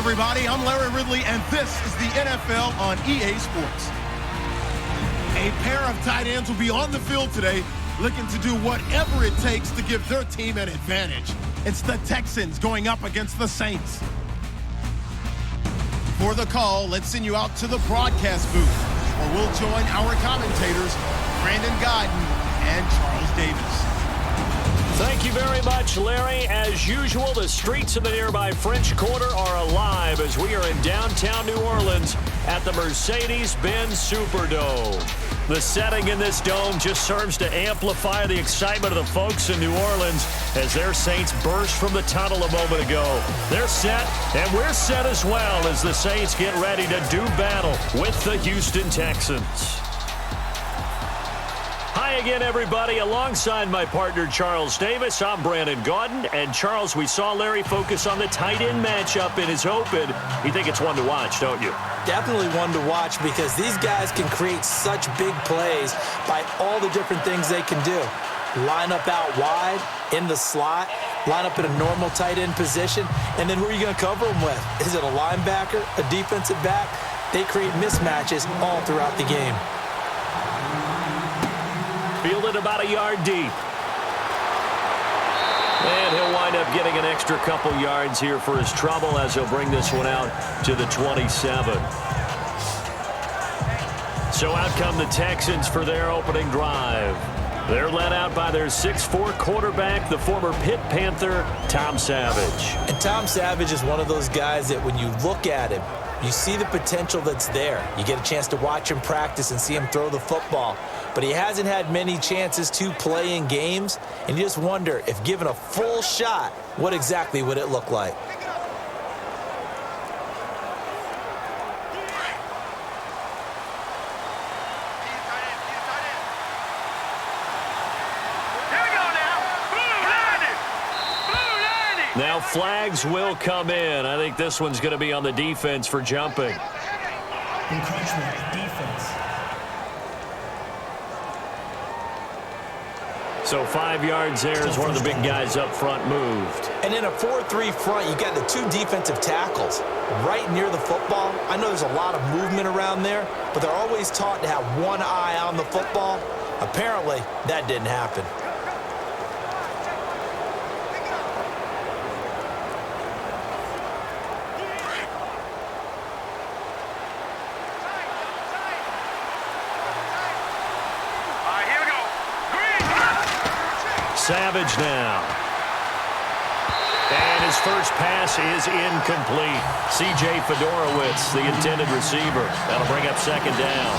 everybody. I'm Larry Ridley, and this is the NFL on EA Sports. A pair of tight ends will be on the field today looking to do whatever it takes to give their team an advantage. It's the Texans going up against the Saints. For the call, let's send you out to the broadcast booth, where we'll join our commentators, Brandon Godden and Charles Davis. Thank you very much, Larry. As usual, the streets of the nearby French Quarter are alive as we are in downtown New Orleans at the Mercedes-Benz Superdome. The setting in this dome just serves to amplify the excitement of the folks in New Orleans as their Saints burst from the tunnel a moment ago. They're set, and we're set as well as the Saints get ready to do battle with the Houston Texans. Hi again, everybody. Alongside my partner, Charles Davis, I'm Brandon Gaudin. And, Charles, we saw Larry focus on the tight end matchup in his open. You think it's one to watch, don't you? Definitely one to watch because these guys can create such big plays by all the different things they can do. Line up out wide, in the slot, line up in a normal tight end position, and then who are you going to cover them with? Is it a linebacker, a defensive back? They create mismatches all throughout the game. Fielded about a yard deep. And he'll wind up getting an extra couple yards here for his trouble as he'll bring this one out to the 27. So out come the Texans for their opening drive. They're led out by their 6'4" quarterback, the former Pitt Panther, Tom Savage. And Tom Savage is one of those guys that when you look at him, you see the potential that's there. You get a chance to watch him practice and see him throw the football. But he hasn't had many chances to play in games, and you just wonder if given a full shot, what exactly would it look like? Now flags will come in. I think this one's going to be on the defense for jumping. Encroachment, defense. So 5 yards there as one of the big guys up front moved. And in a 4-3 front, you got the two defensive tackles right near the football. I know there's a lot of movement around there, but they're always taught to have one eye on the football. Apparently, that didn't happen. Savage now. And his first pass is incomplete. C.J. Fedorowicz, the intended receiver. That'll bring up second down.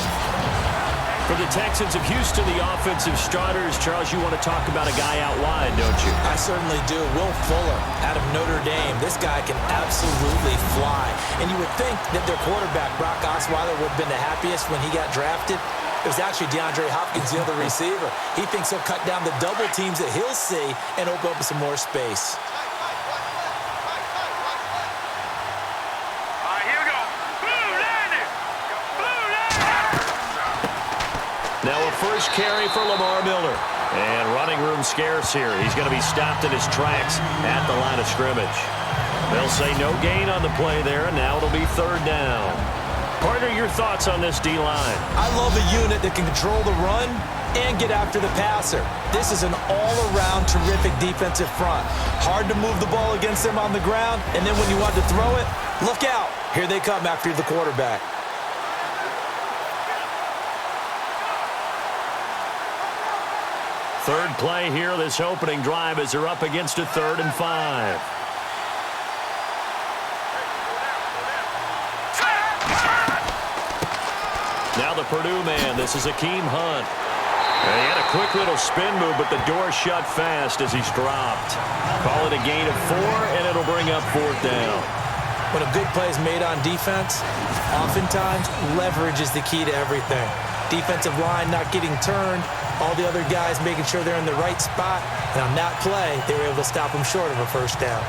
For the Texans of Houston, the offensive starters, Charles, you want to talk about a guy out wide, don't you? I certainly do. Will Fuller out of Notre Dame. This guy can absolutely fly. And you would think that their quarterback, Brock Osweiler, would have been the happiest when he got drafted. It was actually DeAndre Hopkins, the other receiver. He thinks he'll cut down the double teams that he'll see and open up some more space. All right, here we go. Blue landing. Blue landing. Now a first carry for Lamar Miller. And running room scarce here. He's going to be stopped in his tracks at the line of scrimmage. They'll say no gain on the play there, and now it'll be third down. Partner, your thoughts on this D-line? I love a unit that can control the run and get after the passer. This is an all-around terrific defensive front. Hard to move the ball against them on the ground, and then when you want to throw it, look out. Here they come after the quarterback. Third play here, this opening drive as they're up against a 3rd and 5. Now the Purdue man, this is Akeem Hunt. And he had a quick little spin move, but the door shut fast as he's dropped. Call it a gain of 4, and it'll bring up 4th down. When a good play is made on defense, oftentimes leverage is the key to everything. Defensive line not getting turned, all the other guys making sure they're in the right spot, and on that play, they were able to stop them short of a first down.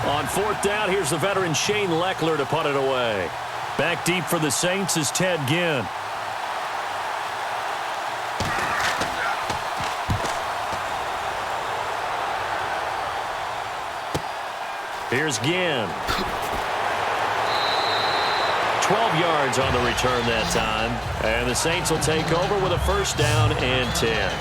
On fourth down, here's the veteran Shane Leckler to punt it away. Back deep for the Saints is Ted Ginn. Here's Ginn. 12 yards on the return that time. And the Saints will take over with a first down and 10.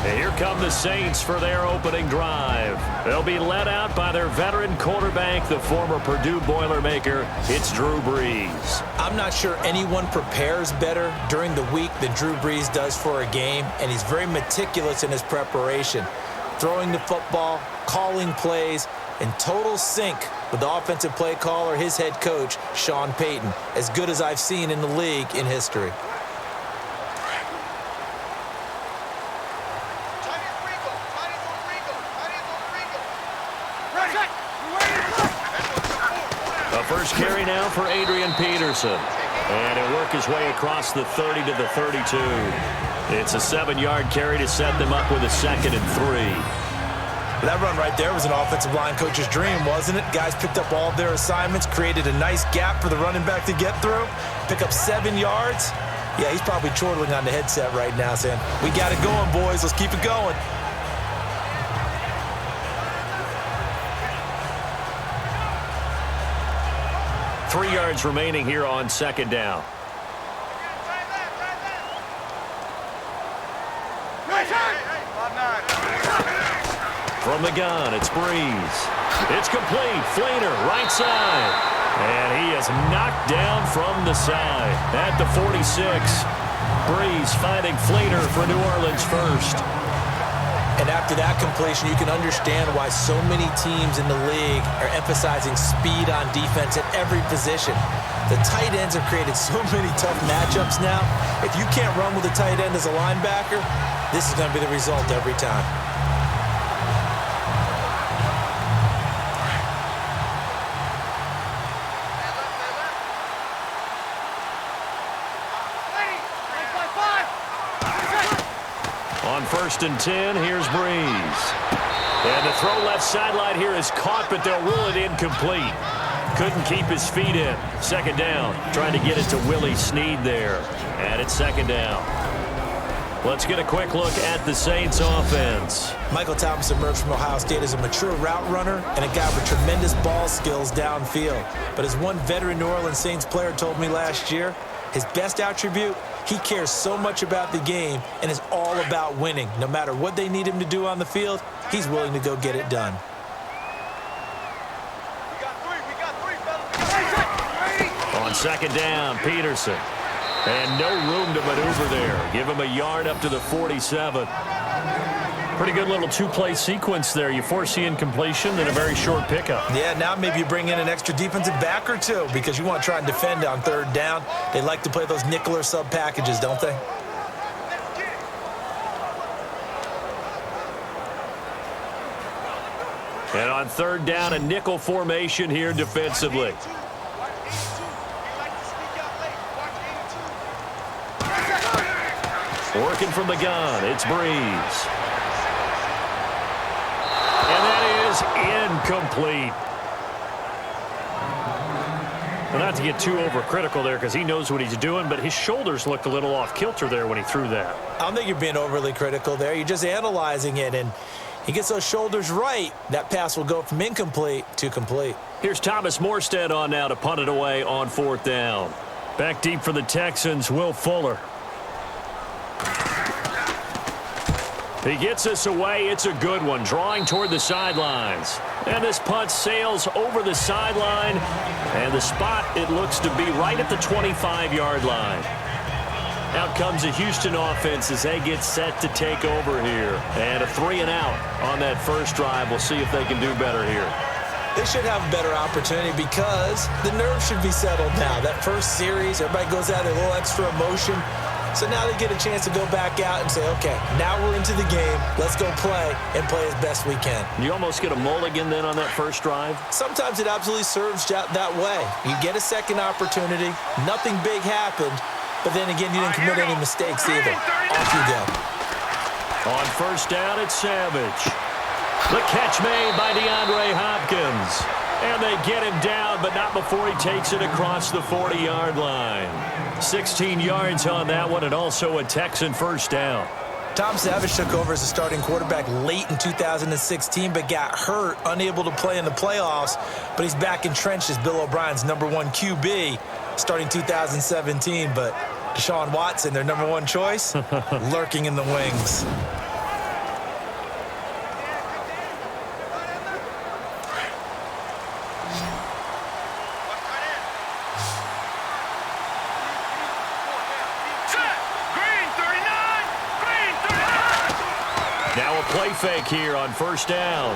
And here come the Saints for their opening drive. They'll be led out by their veteran quarterback, the former Purdue Boilermaker. It's Drew Brees. I'm not sure anyone prepares better during the week than Drew Brees does for a game, and he's very meticulous in his preparation. Throwing the football, calling plays, in total sync with the offensive play caller, his head coach, Sean Payton. As good as I've seen in the league in history. A first carry now for Adrian Peterson. And he'll work his way across the 30 to the 32. It's a 7-yard carry to set them up with a 2nd and 3. That run right there was an offensive line coach's dream, wasn't it? Guys picked up all of their assignments, created a nice gap for the running back to get through, pick up 7 yards. Yeah, he's probably chortling on the headset right now saying, we got it going, boys. Let's keep it going. Three yards remaining here on 2nd down. From the gun, it's Brees. It's complete. Fleener, right side. And he is knocked down from the side at the 46. Brees finding Fleener for New Orleans first. And after that completion, you can understand why so many teams in the league are emphasizing speed on defense at every position. The tight ends have created so many tough matchups now. If you can't run with a tight end as a linebacker, this is going to be the result every time. On 1st and 10, here's Brees. And the throw left sideline here is caught, but they'll rule it incomplete. Couldn't keep his feet in. 2nd down. Trying to get it to Willie Snead there. And it's 2nd down. Let's get a quick look at the Saints offense. Michael Thomas emerged from Ohio State as a mature route runner and a guy with tremendous ball skills downfield. But as one veteran New Orleans Saints player told me last year, his best attribute, he cares so much about the game and is all about winning. No matter what they need him to do on the field, he's willing to go get it done. On 2nd down, Peterson. And no room to maneuver there. Give him a yard up to the 47. Pretty good little two-play sequence there. You force the incompletion, then a very short pickup. Yeah, now maybe you bring in an extra defensive back or two because you want to try and defend on 3rd down. They like to play those nickel or sub packages, don't they? And on 3rd down, a nickel formation here defensively. Working from the gun, it's Brees. And that is incomplete. Well, not to get too overcritical there because he knows what he's doing, but his shoulders looked a little off kilter there when he threw that. I don't think you're being overly critical there. You're just analyzing it, and he gets those shoulders right. That pass will go from incomplete to complete. Here's Thomas Morstead on now to punt it away on 4th down. Back deep for the Texans, Will Fuller. He gets us away. It's a good one, drawing toward the sidelines. And this punt sails over the sideline. And the spot, it looks to be right at the 25-yard line. Out comes the Houston offense as they get set to take over here. And a 3-and-out on that first drive. We'll see if they can do better here. They should have a better opportunity because the nerves should be settled now. That first series, everybody goes out, a little extra emotion. So now they get a chance to go back out and say, okay, now we're into the game. Let's go play and play as best we can. You almost get a mulligan then on that first drive? Sometimes it absolutely serves that way. You get a second opportunity. Nothing big happened. But then again, you didn't commit any mistakes either. Off you go. On 1st down, it's Savage. The catch made by DeAndre Hopkins. And they get him down, but not before he takes it across the 40-yard line. 16 yards on that one, and also a Texan first down. Tom Savage took over as a starting quarterback late in 2016, but got hurt, unable to play in the playoffs. But he's back entrenched as Bill O'Brien's #1 QB starting 2017. But Deshaun Watson, their #1 choice, lurking in the wings. Now a play fake here on first down.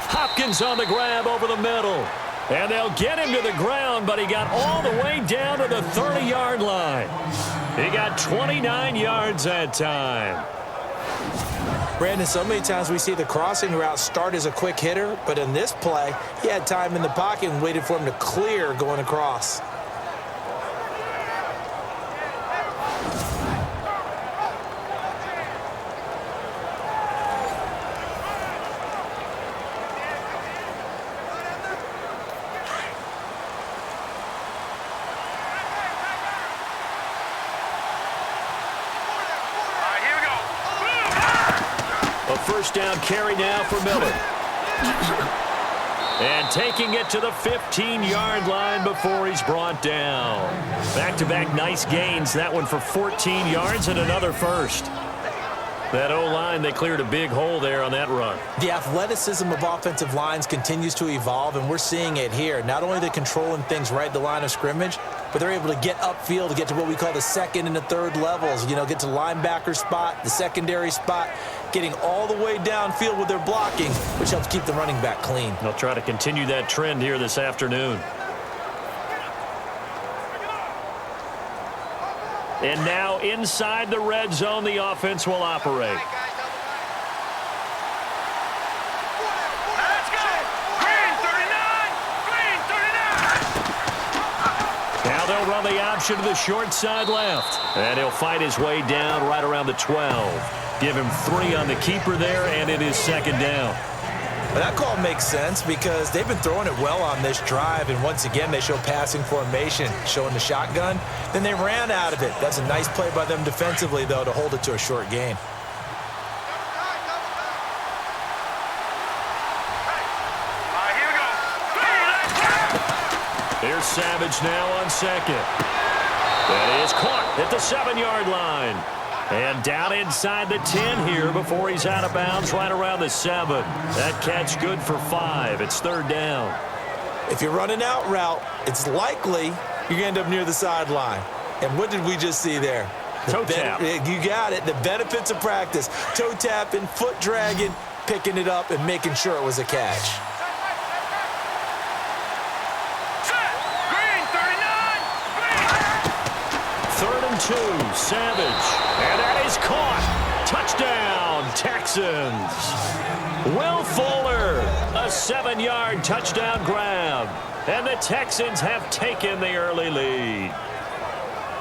Hopkins on the grab over the middle. And they'll get him to the ground, but he got all the way down to the 30-yard line. He got 29 yards that time. Brandon, so many times we see the crossing route start as a quick hitter, but in this play, he had time in the pocket and waited for him to clear going across. First down carry now for Miller. And taking it to the 15-yard line before he's brought down. Back-to-back nice gains. That one for 14 yards and another first. That O-line, they cleared a big hole there on that run. The athleticism of offensive lines continues to evolve, and we're seeing it here. Not only are they controlling things right at the line of scrimmage, but they're able to get upfield to get to what we call the second and the third levels. You know, get to linebacker spot, the secondary spot, getting all the way downfield with their blocking, which helps keep the running back clean. They'll try to continue that trend here this afternoon. And now inside the red zone, the offense will operate. Let's go! Green 39! Green 39! Now they'll run the option to the short side left. And he'll fight his way down right around the 12. Give him 3 on the keeper there, and it is second down. Well, that call makes sense because they've been throwing it well on this drive, and once again they show passing formation, showing the shotgun. Then they ran out of it. That's a nice play by them defensively, though, to hold it to a short gain. Here we go. Here's Savage now on second. That is caught at the 7-yard line. And down inside the 10 here before he's out of bounds right around the 7. That catch good for 5. It's third down. If you're running out route, it's likely you're going to end up near the sideline. And what did we just see there? Toe tap. You got it. The benefits of practice. Toe tapping, foot dragging, picking it up, and making sure it was a catch. Green 39! Green! 3rd and 2, Savage. And that is caught. Touchdown, Texans. Will Fuller, a 7-yard touchdown grab. And the Texans have taken the early lead.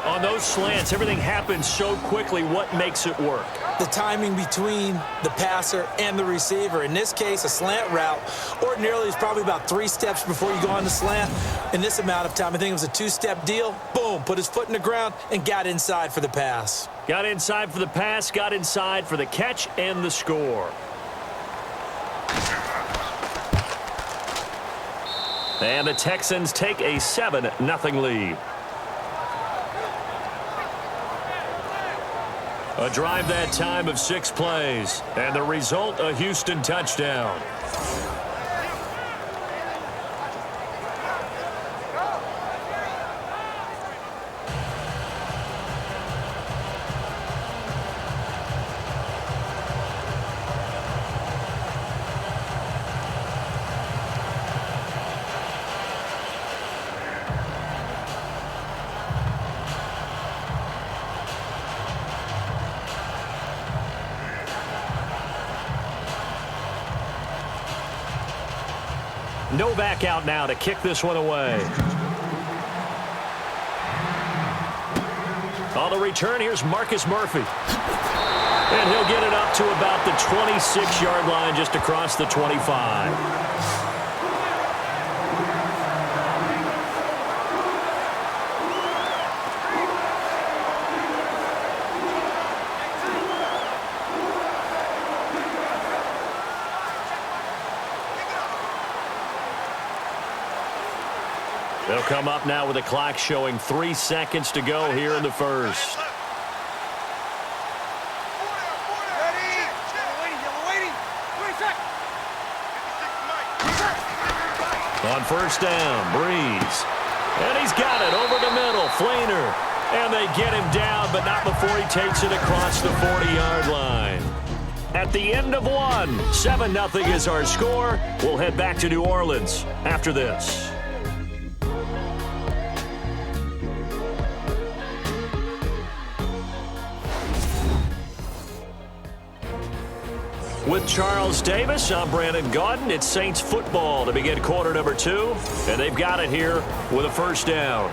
On those slants, everything happens so quickly. What makes it work? The timing between the passer and the receiver. In this case, a slant route ordinarily is probably about 3 steps before you go on the slant. In this amount of time, I think it was a 2-step deal. Boom, put his foot in the ground and got inside for the pass. Got inside for the pass, got inside for the catch and the score. And the Texans take a 7-0 lead. A drive that time of 6 plays. And the result, a Houston touchdown. Novak out now to kick this one away. On the return, here's Marcus Murphy. And he'll get it up to about the 26-yard line, just across the 25. They'll come up now with a clock showing 3 seconds to go here in the first. On first down, Breeze. And he's got it over the middle, Flainer. And they get him down, but not before he takes it across the 40-yard line. At the end of one, 7-0 is our score. We'll head back to New Orleans after this. With Charles Davis, I'm Brandon Gaudin. It's Saints football to begin quarter number 2, and they've got it here with a first down.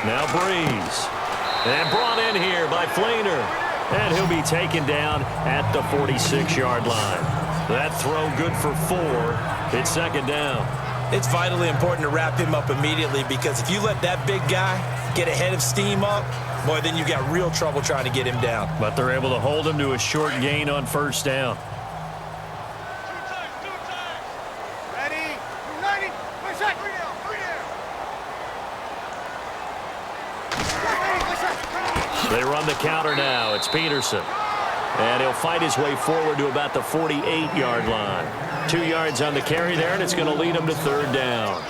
Now Breeze. And brought in here by Flainer. And he'll be taken down at the 46-yard line. That throw good for 4. It's second down. It's vitally important to wrap him up immediately, because if you let that big guy get ahead of steam up, boy, then you've got real trouble trying to get him down. But they're able to hold him to a short gain on first down. They run the counter now. It's Peterson. And he'll fight his way forward to about the 48-yard line. 2 yards on the carry there, and it's going to lead him to third down.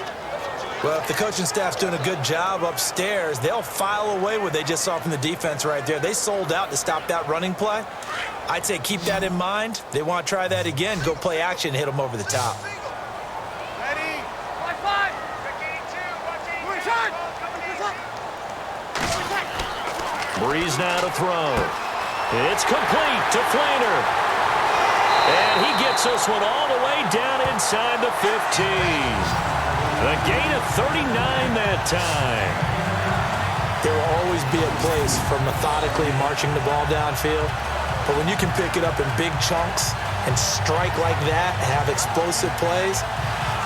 Well, if the coaching staff's doing a good job upstairs, they'll file away what they just saw from the defense right there. They sold out to stop that running play. I'd say keep that in mind. They want to try that again. Go play action, hit them over the top. Breeze now to throw. It's complete to Flainer. And he gets this one all the way down inside the 15. A gain of 39 that time. There will always be a place for methodically marching the ball downfield. But when you can pick it up in big chunks and strike like that, have explosive plays,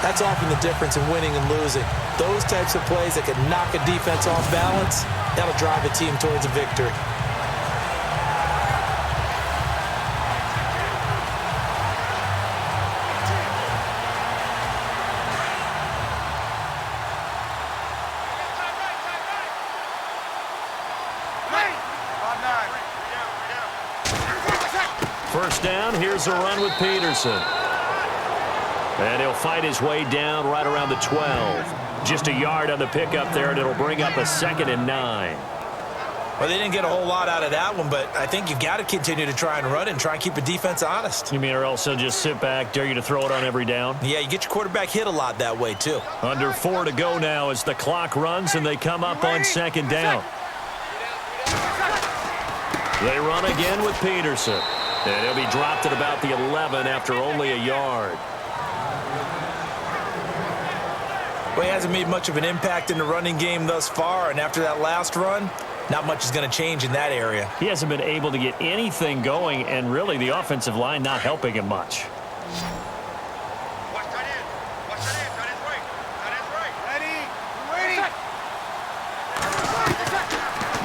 that's often the difference in winning and losing. Those types of plays that can knock a defense off balance, that'll drive a team towards a victory. First down, here's a run with Peterson. And he'll fight his way down right around the 12. Just a yard on the pickup there, and it'll bring up a 2nd and 9. Well, they didn't get a whole lot out of that one, but I think you've got to continue to try and run and try and keep a defense honest. You mean or else they'll just sit back, dare you to throw it on every down? Yeah, you get your quarterback hit a lot that way, too. Under 4 to go now as the clock runs, and they come up on 2nd down. They run again with Peterson. And he'll be dropped at about the 11 after only a yard. Well, he hasn't made much of an impact in the running game thus far, and after that last run, not much is going to change in that area. He hasn't been able to get anything going, and really the offensive line not helping him much. Watch that in. Watch that in. That is right. That is right. Ready?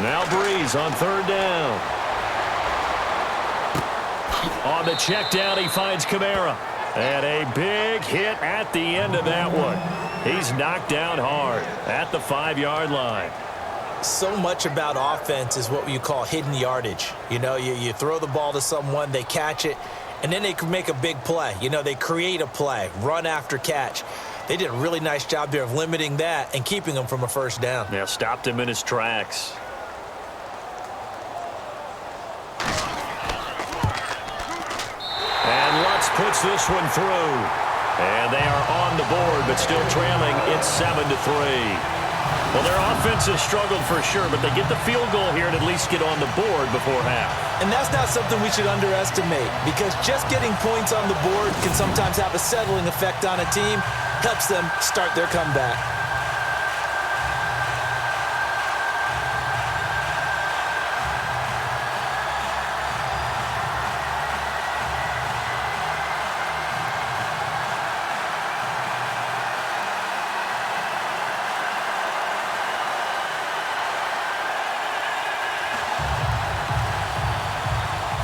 Now Breeze on third down. On the check down, he finds Kamara. And a big hit at the end of that one. He's knocked down hard at the 5-yard line. So much about offense is what you call hidden yardage. You know, you throw the ball to someone, they catch it, and then they can make a big play. You know, they create a play, run after catch. They did a really nice job there of limiting that and keeping him from a first down. Yeah, stopped him in his tracks. And Lutz puts this one through. And they are on the board, but still trailing. It's 7-3. Well, their offense has struggled for sure, but they get the field goal here and at least get on the board before half. And that's not something we should underestimate, because just getting points on the board can sometimes have a settling effect on a team, helps them start their comeback.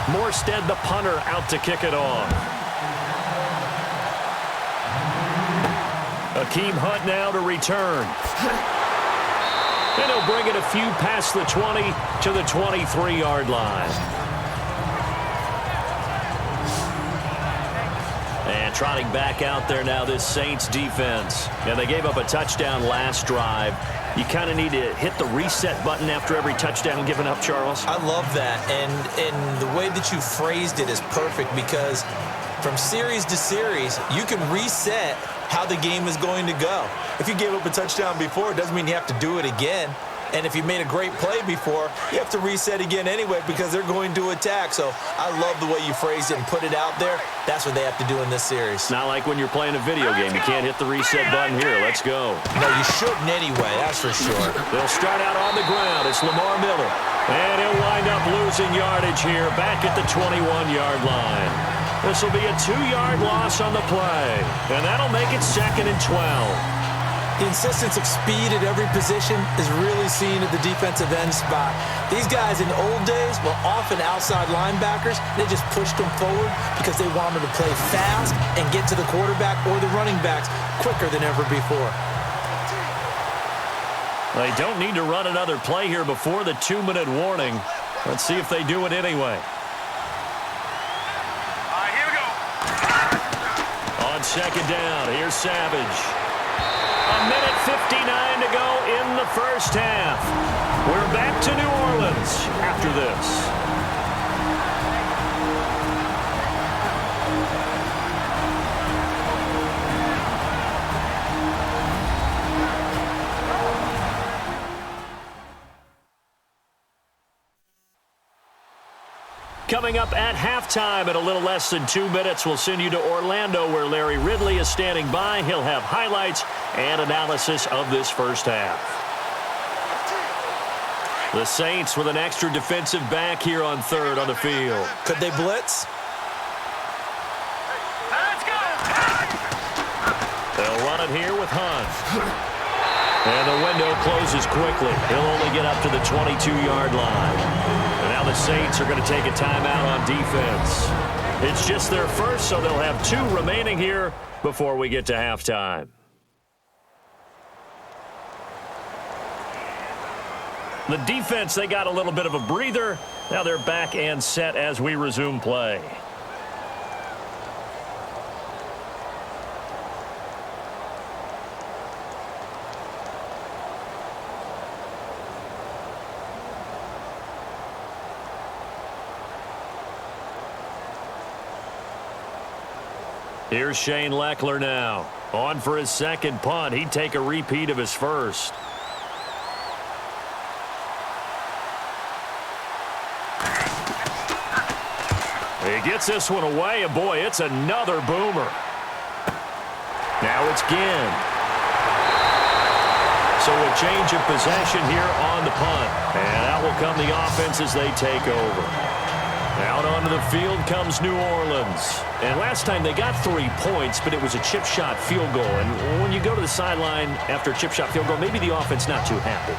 Morstead, the punter, out to kick it off. Akeem Hunt now to return. And he'll bring it a few past the 20 to the 23-yard line. And trotting back out there now, this Saints defense. And they gave up a touchdown last drive. You kind of need to hit the reset button after every touchdown given up, Charles. I love that, and the way that you phrased it is perfect, because from series to series, you can reset how the game is going to go. If you gave up a touchdown before, it doesn't mean you have to do it again. And if you made a great play before, you have to reset again anyway, because they're going to attack. So I love the way you phrased it and put it out there. That's what they have to do in this series. Not like when you're playing a video game. You can't hit the reset button here. Let's go. No, you shouldn't anyway, that's for sure. They'll start out on the ground. It's Lamar Miller. And he'll wind up losing yardage here back at the 21-yard line. This will be a 2-yard loss on the play. And that'll make it 2nd and 12. The insistence of speed at every position is really seen at the defensive end spot. These guys in old days were often outside linebackers. They just pushed them forward because they wanted to play fast and get to the quarterback or the running backs quicker than ever before. They don't need to run another play here before the 2-minute warning. Let's see if they do it anyway. Here we go. On 2nd down, here's Savage. A minute 59 to go in the first half. We're back to New Orleans after this. Coming up at halftime in a little less than 2 minutes, we'll send you to Orlando, where Larry Ridley is standing by. He'll have highlights and analysis of this first half. The Saints with an extra defensive back here on 3rd on the field. Could they blitz? Let's go. They'll run it here with Hunt. And the window closes quickly. He'll only get up to the 22-yard line. And now the Saints are going to take a timeout on defense. It's just their first, so they'll have 2 remaining here before we get to halftime. The defense, they got a little bit of a breather. Now they're back and set as we resume play. Here's Shane Leckler now. On for his 2nd punt. He'd take a repeat of his first. He gets this one away, and boy, it's another boomer. Now it's Ginn. So a change of possession here on the punt. And out will come the offense as they take over. Out onto the field comes New Orleans. And last time they got 3 points, but it was a chip shot field goal. And when you go to the sideline after a chip shot field goal, maybe the offense not too happy.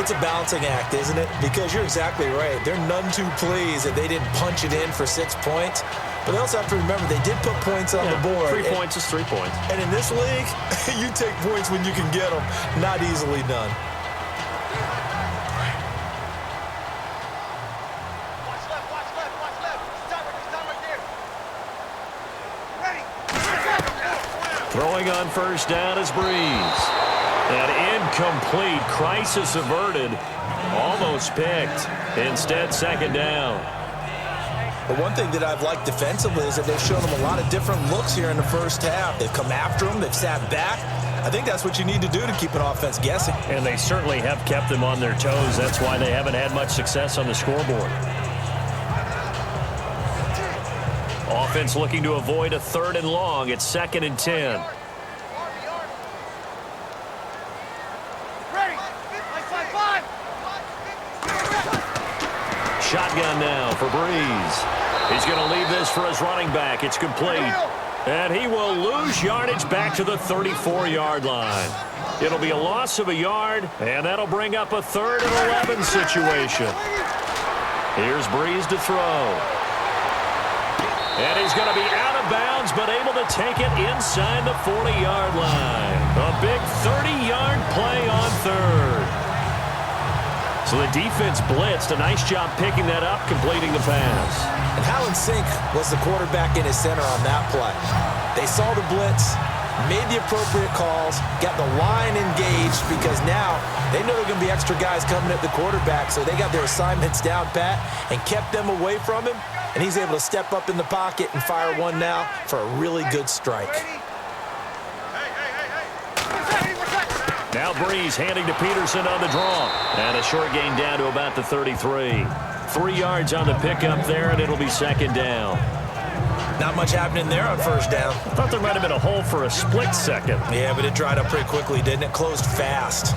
It's a balancing act, isn't it? Because you're exactly right. They're none too pleased that they didn't punch it in for 6 points. But they also have to remember they did put points on the board. 3 points is 3 points. And in this league, you take points when you can get them. Not easily done. Throwing on first down is Breeze. An incomplete, crisis averted, almost picked. Instead, 2nd down. But one thing that I've liked defensively is that they've shown them a lot of different looks here in the first half. They've come after them. They've sat back. I think that's what you need to do to keep an offense guessing. And they certainly have kept them on their toes. That's why they haven't had much success on the scoreboard. Offense looking to avoid a 3rd and long. It's 2nd and 10. Shotgun now for Breeze. He's going to leave this for his running back. It's complete. And he will lose yardage back to the 34-yard line. It'll be a loss of a yard, and that'll bring up a 3rd and 11 situation. Here's Breeze to throw. And he's going to be out of bounds, but able to take it inside the 40-yard line. A big 30-yard play on 3rd. So the defense blitzed. A nice job picking that up, completing the pass. And Hallen Sink was the quarterback in his center on that play. They saw the blitz, made the appropriate calls, got the line engaged because now they know there are going to be extra guys coming at the quarterback, so they got their assignments down pat and kept them away from him, and he's able to step up in the pocket and fire one now for a really good strike. Now Breeze handing to Peterson on the draw. And a short gain down to about the 33. 3 yards on the pickup there, and it'll be 2nd down. Not much happening there on 1st down. I thought there might have been a hole for a split second. Yeah, but it dried up pretty quickly, didn't it? Closed fast.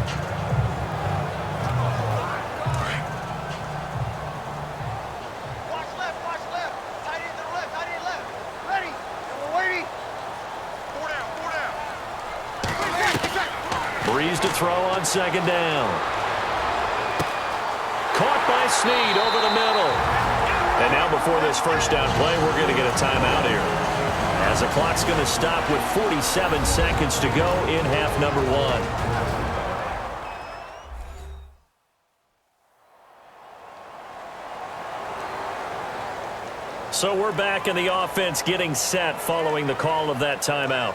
Breeze to throw on 2nd down. Caught by Snead over the middle. And now before this 1st down play, we're going to get a timeout here, as the clock's going to stop with 47 seconds to go in half number 1. So we're back in the offense getting set following the call of that timeout.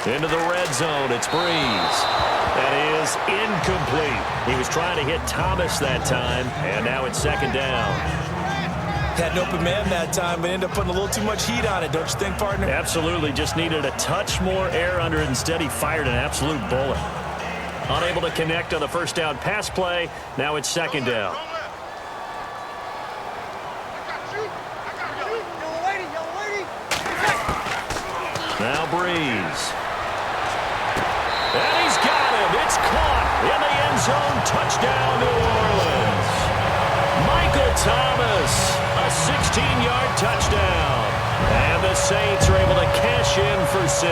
Into the red zone, it's Breeze. That is incomplete. He was trying to hit Thomas that time, and now it's 2nd down. Had an open man that time, but ended up putting a little too much heat on it, don't you think, partner? Absolutely. Just needed a touch more air under it. Instead, he fired an absolute bullet. Unable to connect on the 1st down pass play. Now it's 2nd down. Now Breeze. And he's got him. It's caught in the end zone. Touchdown, New Orleans. Michael Thomas, a 16-yard touchdown. And the Saints are able to cash in for 6.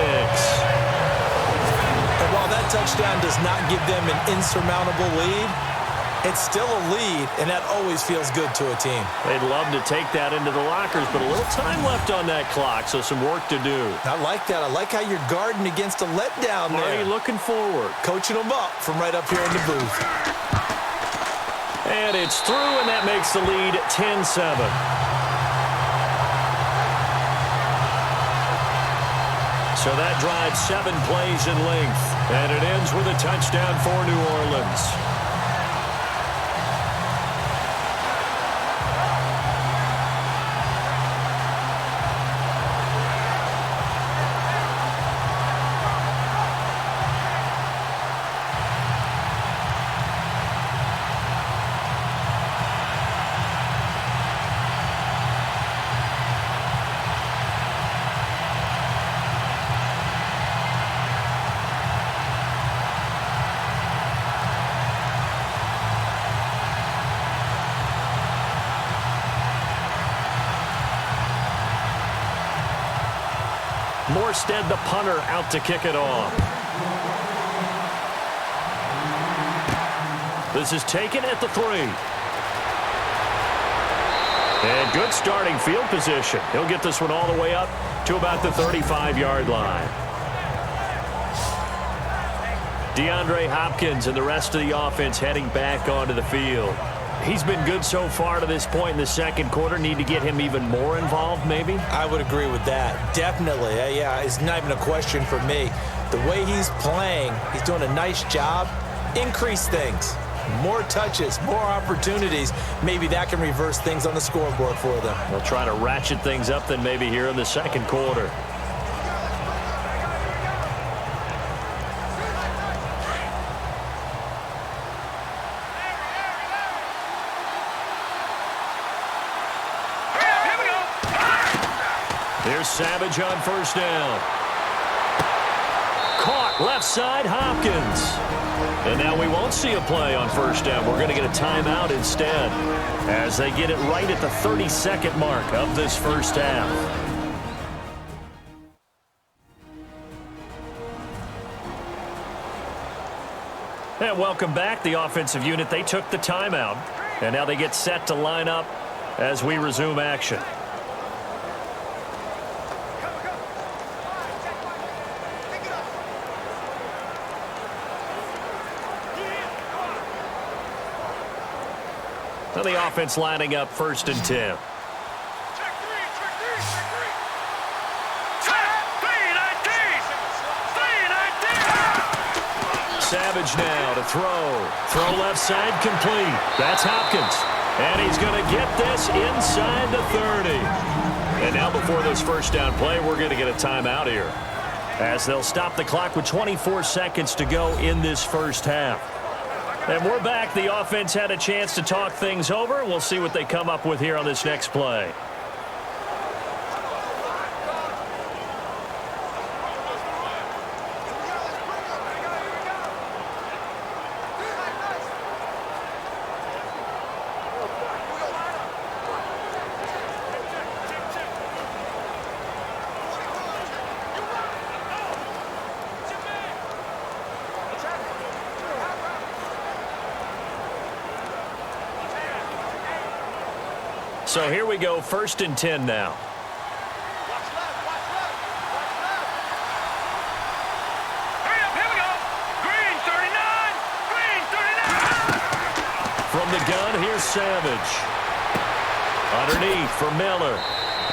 And while that touchdown does not give them an insurmountable lead, it's still a lead, and that always feels good to a team. They'd love to take that into the lockers, but a little time left on that clock, so some work to do. I like that. I like how you're guarding against a letdown there. Marty looking forward. Coaching them up from right up here in the booth. And it's through, and that makes the lead 10-7. So that drives 7 plays in length, and it ends with a touchdown for New Orleans. Morstead, the punter, out to kick it off. This is taken at the 3. And good starting field position. He'll get this one all the way up to about the 35-yard line. DeAndre Hopkins and the rest of the offense heading back onto the field. He's been good so far to this point in the second quarter. Need to get him even more involved, maybe? I would agree with that. Definitely. Yeah, it's not even a question for me. The way he's playing, he's doing a nice job. Increase things. More touches, more opportunities. Maybe that can reverse things on the scoreboard for them. They'll try to ratchet things up then maybe here in the second quarter. Here's Savage on first down. Caught left side, Hopkins. And now we won't see a play on first down. We're going to get a timeout instead as they get it right at the 32nd mark of this first half. And welcome back. The offensive unit, they took the timeout. And now they get set to line up as we resume action. So the offense lining up 1st and 10. Check three. Savage now to throw. Throw left side complete. That's Hopkins. And he's going to get this inside the 30. And now before this first down play, we're going to get a timeout here, as they'll stop the clock with 24 seconds to go in this first half. And we're back. The offense had a chance to talk things over. We'll see what they come up with here on this next play. So here we go, 1st and 10 now. Hurry up, here we go. Green 39. From the gun, here's Savage. Underneath for Miller.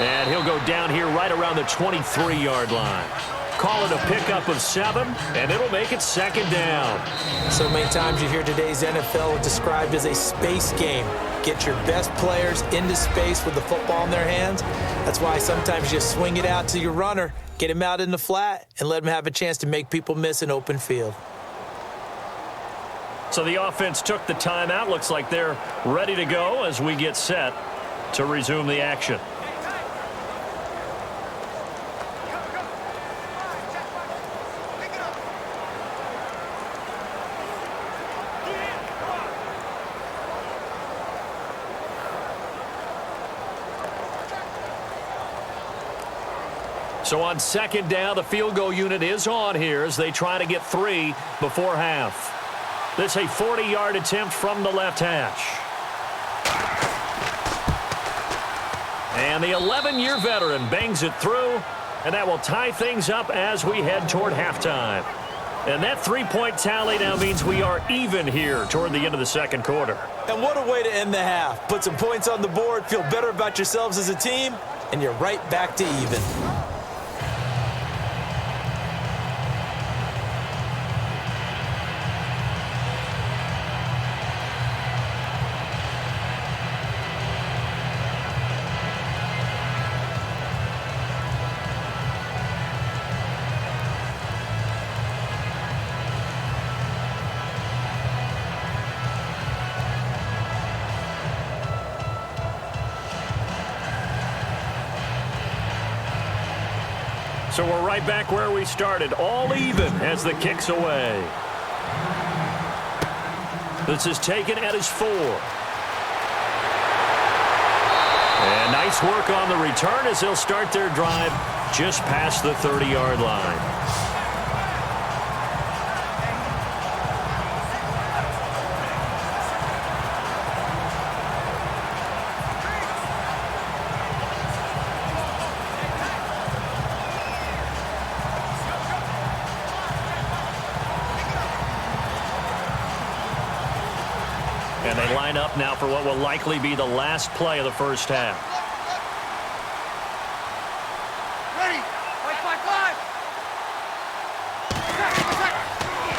And he'll go down here right around the 23-yard line. Call it a pickup of 7, and it'll make it 2nd down. So many times you hear today's NFL described as a space game. Get your best players into space with the football in their hands. That's why sometimes you swing it out to your runner, get him out in the flat, and let him have a chance to make people miss an open field. So the offense took the timeout. Looks like they're ready to go as we get set to resume the action. So on 2nd down, the field goal unit is on here as they try to get 3 before half. This a 40-yard attempt from the left hash. And the 11-year veteran bangs it through, and that will tie things up as we head toward halftime. And that 3-point tally now means we are even here toward the end of the second quarter. And what a way to end the half. Put some points on the board, feel better about yourselves as a team, and you're right back to even. So we're right back where we started, all even as the kick's away. This is taken at his 4. And nice work on the return as they'll start their drive just past the 30-yard line. And they line up now for what will likely be the last play of the first half. Ready.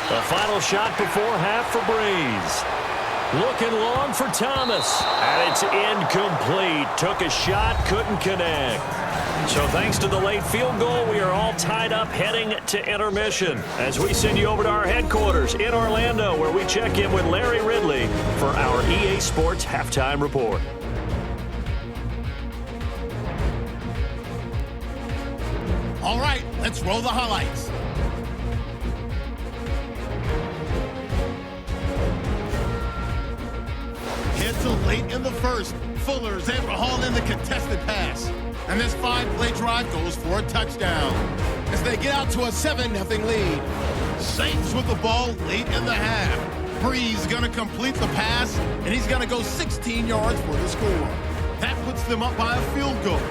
The final shot before half for Breeze. Looking long for Thomas. And it's incomplete. Took a shot, couldn't connect. So thanks to the late field goal, we are all tied up heading to intermission as we send you over to our headquarters in Orlando, where we check in with Larry Ridley for our EA Sports Halftime Report. All right, let's roll the highlights. Until late in the first, Fuller's able to haul in the contested pass. And this 5-play drive goes for a touchdown as they get out to a 7-0 lead. Saints with the ball late in the half. Breeze going to complete the pass, and he's going to go 16 yards for the score. That puts them up by a field goal.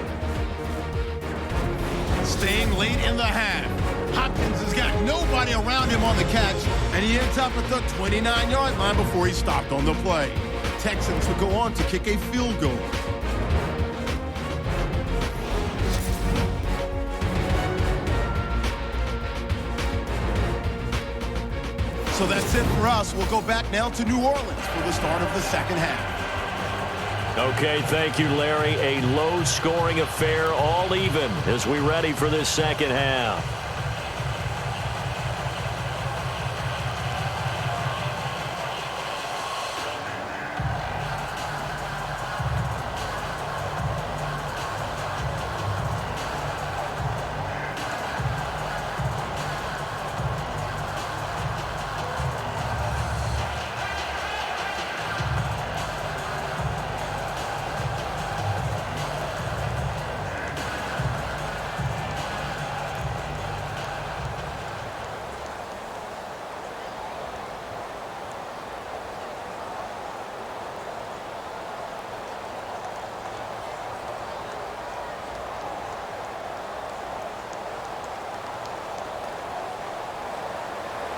Staying late in the half, Hopkins has got nobody around him on the catch, and he ends up at the 29-yard line before he stopped on the play. Texans would go on to kick a field goal. So that's it for us. We'll go back now to New Orleans for the start of the second half. Okay, thank you, Larry. A low-scoring affair, all even, as we ready for this second half.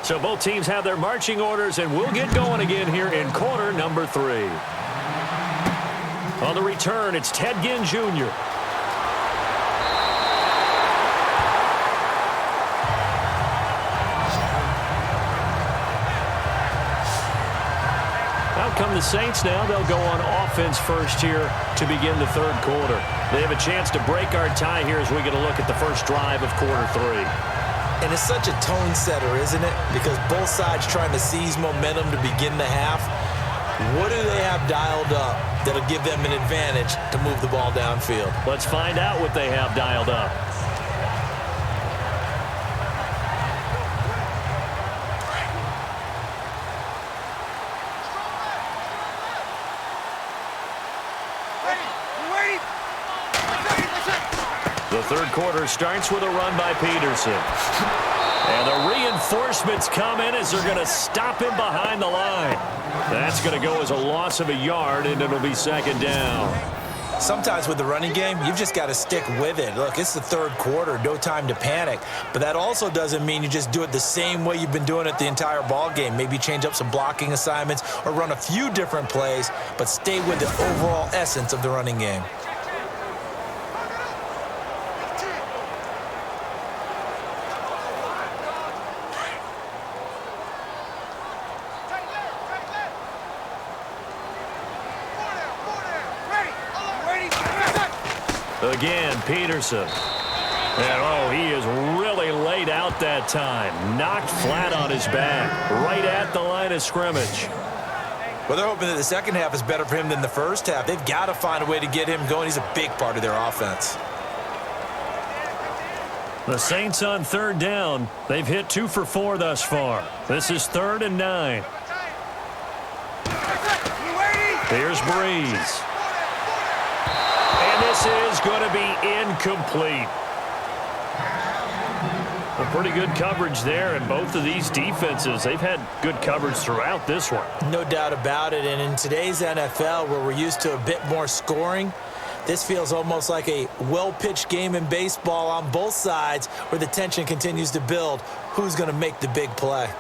So both teams have their marching orders, and we'll get going again here in quarter number 3. On the return, it's Ted Ginn Jr. Out come the Saints now. They'll go on offense first here to begin the third quarter. They have a chance to break our tie here as we get a look at the first drive of quarter 3. And it's such a tone setter, isn't it? Because both sides trying to seize momentum to begin the half. What do they have dialed up that'll give them an advantage to move the ball downfield? Let's find out what they have dialed up. The third quarter starts with a run by Peterson. And the reinforcements come in as they're going to stop him behind the line. That's going to go as a loss of a yard, and it'll be second down. Sometimes with the running game, you've just got to stick with it. Look, it's the third quarter, no time to panic. But that also doesn't mean you just do it the same way you've been doing it the entire ball game. Maybe change up some blocking assignments or run a few different plays, but stay with the overall essence of the running game. Again, Peterson. And, oh, he is really laid out that time. Knocked flat on his back, right at the line of scrimmage. Well, they're hoping that the second half is better for him than the first half. They've got to find a way to get him going. He's a big part of their offense. The Saints on third down. They've hit 2 for 4 thus far. This is 3rd and 9. Here's Breeze. And this is going to be incomplete. A pretty good coverage there, and both of these defenses, they've had good coverage throughout this one. No doubt about it, and in today's NFL, where we're used to a bit more scoring, this feels almost like a well-pitched game in baseball on both sides where the tension continues to build. Who's going to make the big play?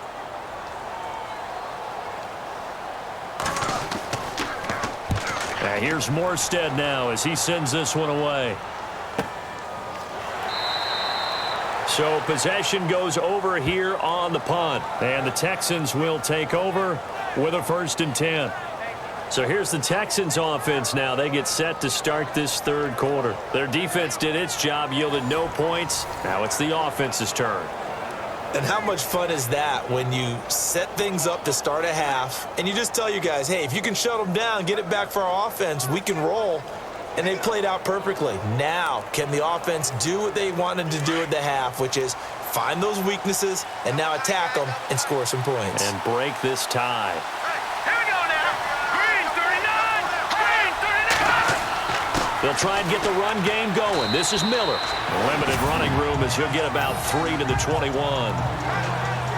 Here's Morstead now as he sends this one away. So possession goes over here on the punt. And the Texans will take over with a 1st and 10. So here's the Texans offense now. They get set to start this 3rd quarter. Their defense did its job, yielded no points. Now it's the offense's turn. And how much fun is that when you set things up to start a half and you just tell your guys, hey, if you can shut them down, get it back for our offense, we can roll. And they played out perfectly. Now, can the offense do what they wanted to do at the half, which is find those weaknesses and now attack them and score some points. And break this tie. Here we go now. Green 39. Green 39. They'll try and get the run game going. This is Miller. Limited running room as he'll get about 3 to the 21.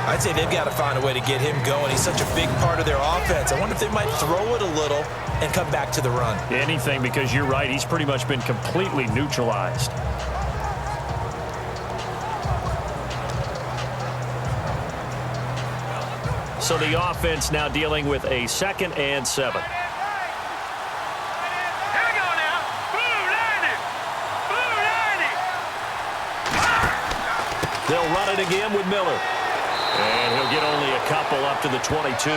I'd say they've got to find a way to get him going. He's such a big part of their offense. I wonder if they might throw it a little and come back to the run. Anything, because you're right. He's pretty much been completely neutralized. So the offense now dealing with a 2nd and 7. Here we go now. Blue 90. Blue 90. They'll run it again with Miller. And he'll get only a couple up to the 22.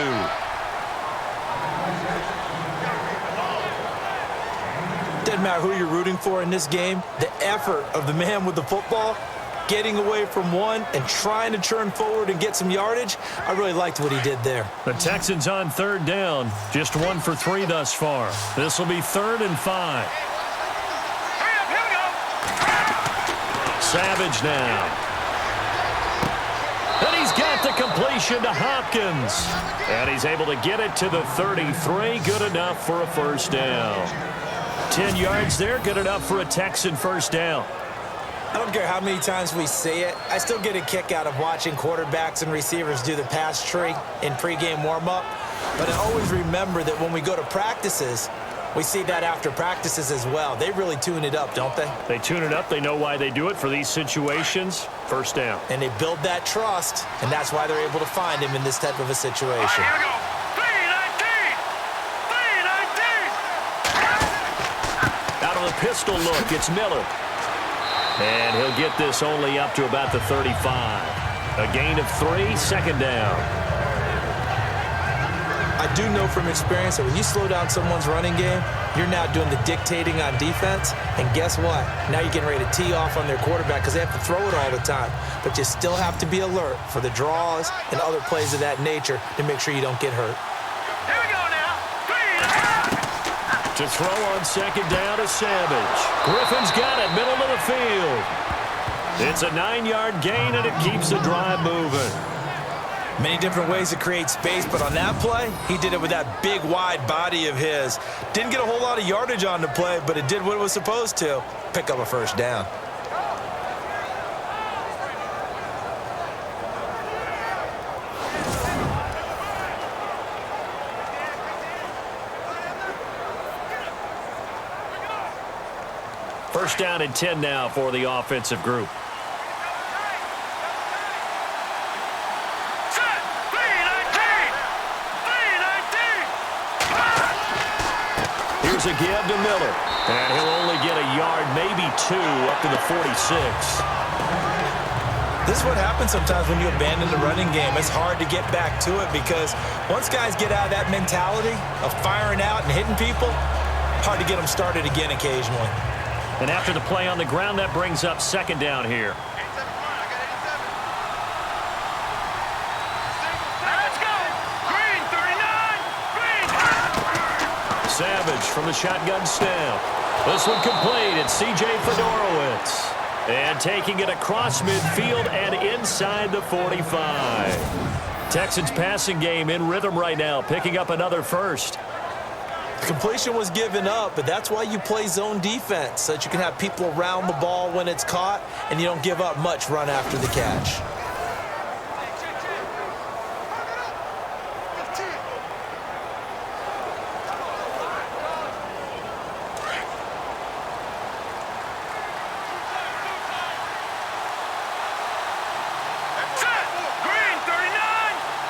Doesn't matter who you're rooting for in this game. The effort of the man with the football, getting away from one and trying to turn forward and get some yardage, I really liked what he did there. The Texans on 3rd down. Just 1 for 3 thus far. This will be 3rd and 5. Hurry up, here we go. Savage now. And he's got the completion to Hopkins. And he's able to get it to the 33. Good enough for a 1st down. 10 yards there. Good enough for a Texan 1st down. I don't care how many times we say it. I still get a kick out of watching quarterbacks and receivers do the pass tree in pregame warm-up. But I always remember that when we go to practices, we see that after practices as well. They really tune it up, don't they? They tune it up. They know why they do it for these situations. 1st down. And they build that trust, and that's why they're able to find him in this type of a situation. All right, here we go. 319. 319. Out of the pistol look, it's Miller. And he'll get this only up to about the 35. A gain of 3, 2nd down. I do know from experience that when you slow down someone's running game, you're now doing the dictating on defense. And guess what? Now you're getting ready to tee off on their quarterback because they have to throw it all the time. But you still have to be alert for the draws and other plays of that nature to make sure you don't get hurt. Here we go now. To throw on 2nd down to Savage. Griffin's got it, middle of the field. It's a 9-yard gain, and it keeps the drive moving. Many different ways to create space, but on that play, he did it with that big, wide body of his. Didn't get a whole lot of yardage on the play, but it did what it was supposed to. Pick up a 1st down. First down and 10 now for the offensive group. Here's a give to Miller. And he'll only get a yard, maybe 2, up to the 46. This is what happens sometimes when you abandon the running game. It's hard to get back to it because once guys get out of that mentality of firing out and hitting people, hard to get them started again occasionally. And after the play on the ground, that brings up 2nd down here. Let's go. Green 39. Green. Savage from the shotgun snap. This one complete. It's C.J. Fedorowicz. And taking it across midfield and inside the 45. Texans passing game in rhythm right now, picking up another 1st. Completion was given up, but that's why you play zone defense, so that you can have people around the ball when it's caught, and you don't give up much run after the catch. Green 39.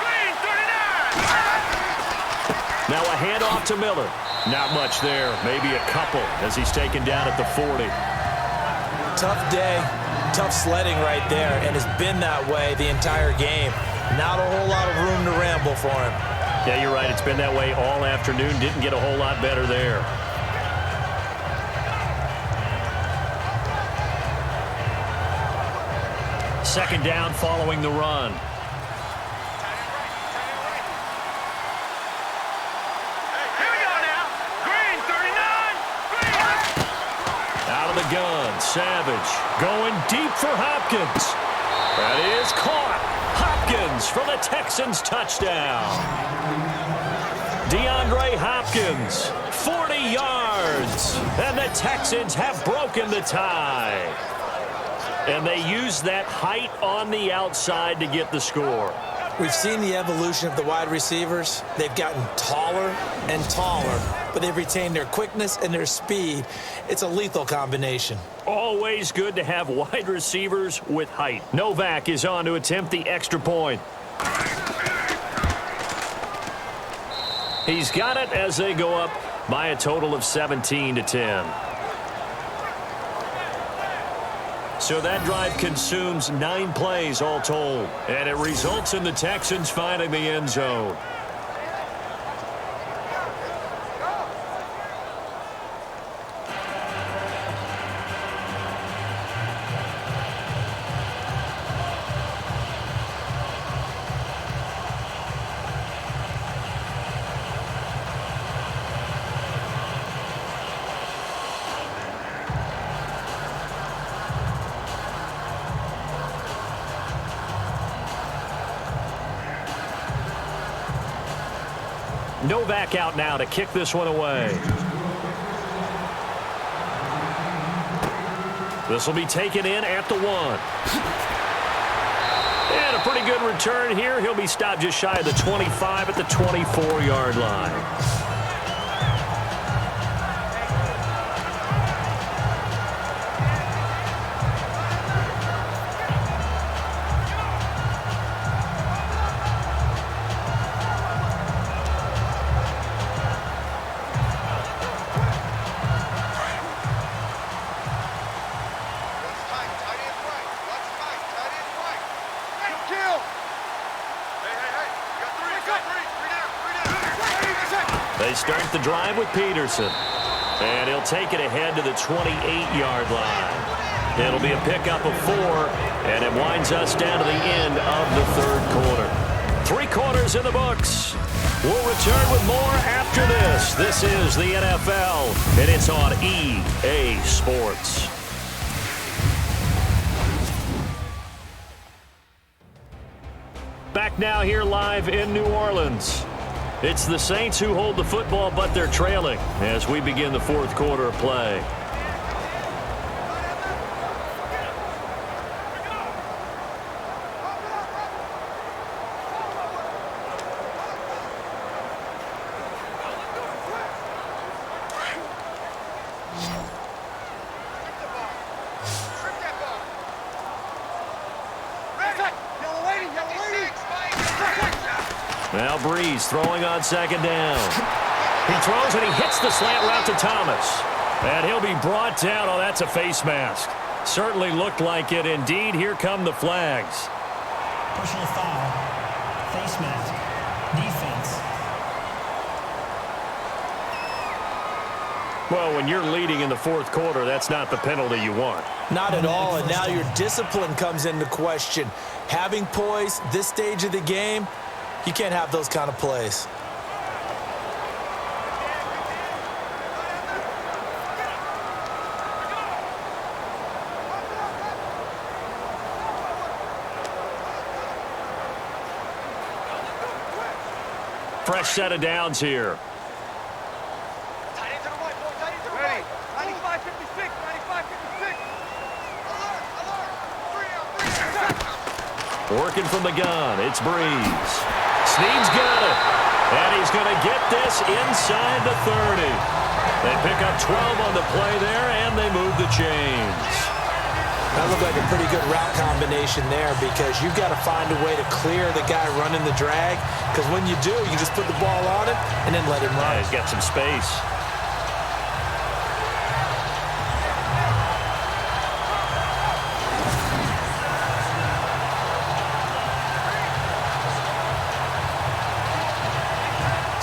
Green 39. Now a handoff to Miller. Not much there. Maybe a couple as he's taken down at the 40. Tough day, tough sledding right there, and it's been that way the entire game. Not a whole lot of room to ramble for him. Yeah, you're right. It's been that way all afternoon. Didn't get a whole lot better there. Second down following the run. The gun, Savage going deep for Hopkins. That is caught. Hopkins for the Texans touchdown. DeAndre Hopkins, 40 yards. And the Texans have broken the tie. And they use that height on the outside to get the score. We've seen the evolution of the wide receivers. They've gotten taller and taller, but they've retained their quickness and their speed. It's a lethal combination. Always good to have wide receivers with height. Novak is on to attempt the extra point. He's got it as they go up by a total of 17-10. So that drive consumes 9 plays all told, and it results in the Texans finding the end zone. Novak out now to kick this one away. This will be taken in at the 1. And a pretty good return here. He'll be stopped just shy of the 25 at the 24-yard line. They start the drive with Peterson. And he'll take it ahead to the 28-yard line. It'll be a pickup of 4, and it winds us down to the end of the third quarter. 3 quarters in the books. We'll return with more after this. This is the NFL, and it's on EA Sports. Back now here live in New Orleans. It's the Saints who hold the football, but they're trailing as we begin the fourth quarter of play. Now Breeze throwing on second down. He throws and he hits the slant route to Thomas. And he'll be brought down. Oh, that's a face mask. Certainly looked like it. Indeed, here come the flags. Personal foul. Face mask. Defense. Well, when you're leading in the fourth quarter, that's not the penalty you want. Not at all, and now your discipline comes into question. Having poise this stage of the game, you can't have those kind of plays. Fresh set of downs here. Tight end to the right, boy. Tight end to the right. 95, 56, 95, 56. Working from the gun, it's Breeze. Snead's got it. And he's going to get this inside the 30. They pick up 12 on the play there, and they move the chains. That looked like a pretty good route combination there because you've got to find a way to clear the guy running the drag, because when you do, you just put the ball on him and then let him run. Yeah, he's got some space.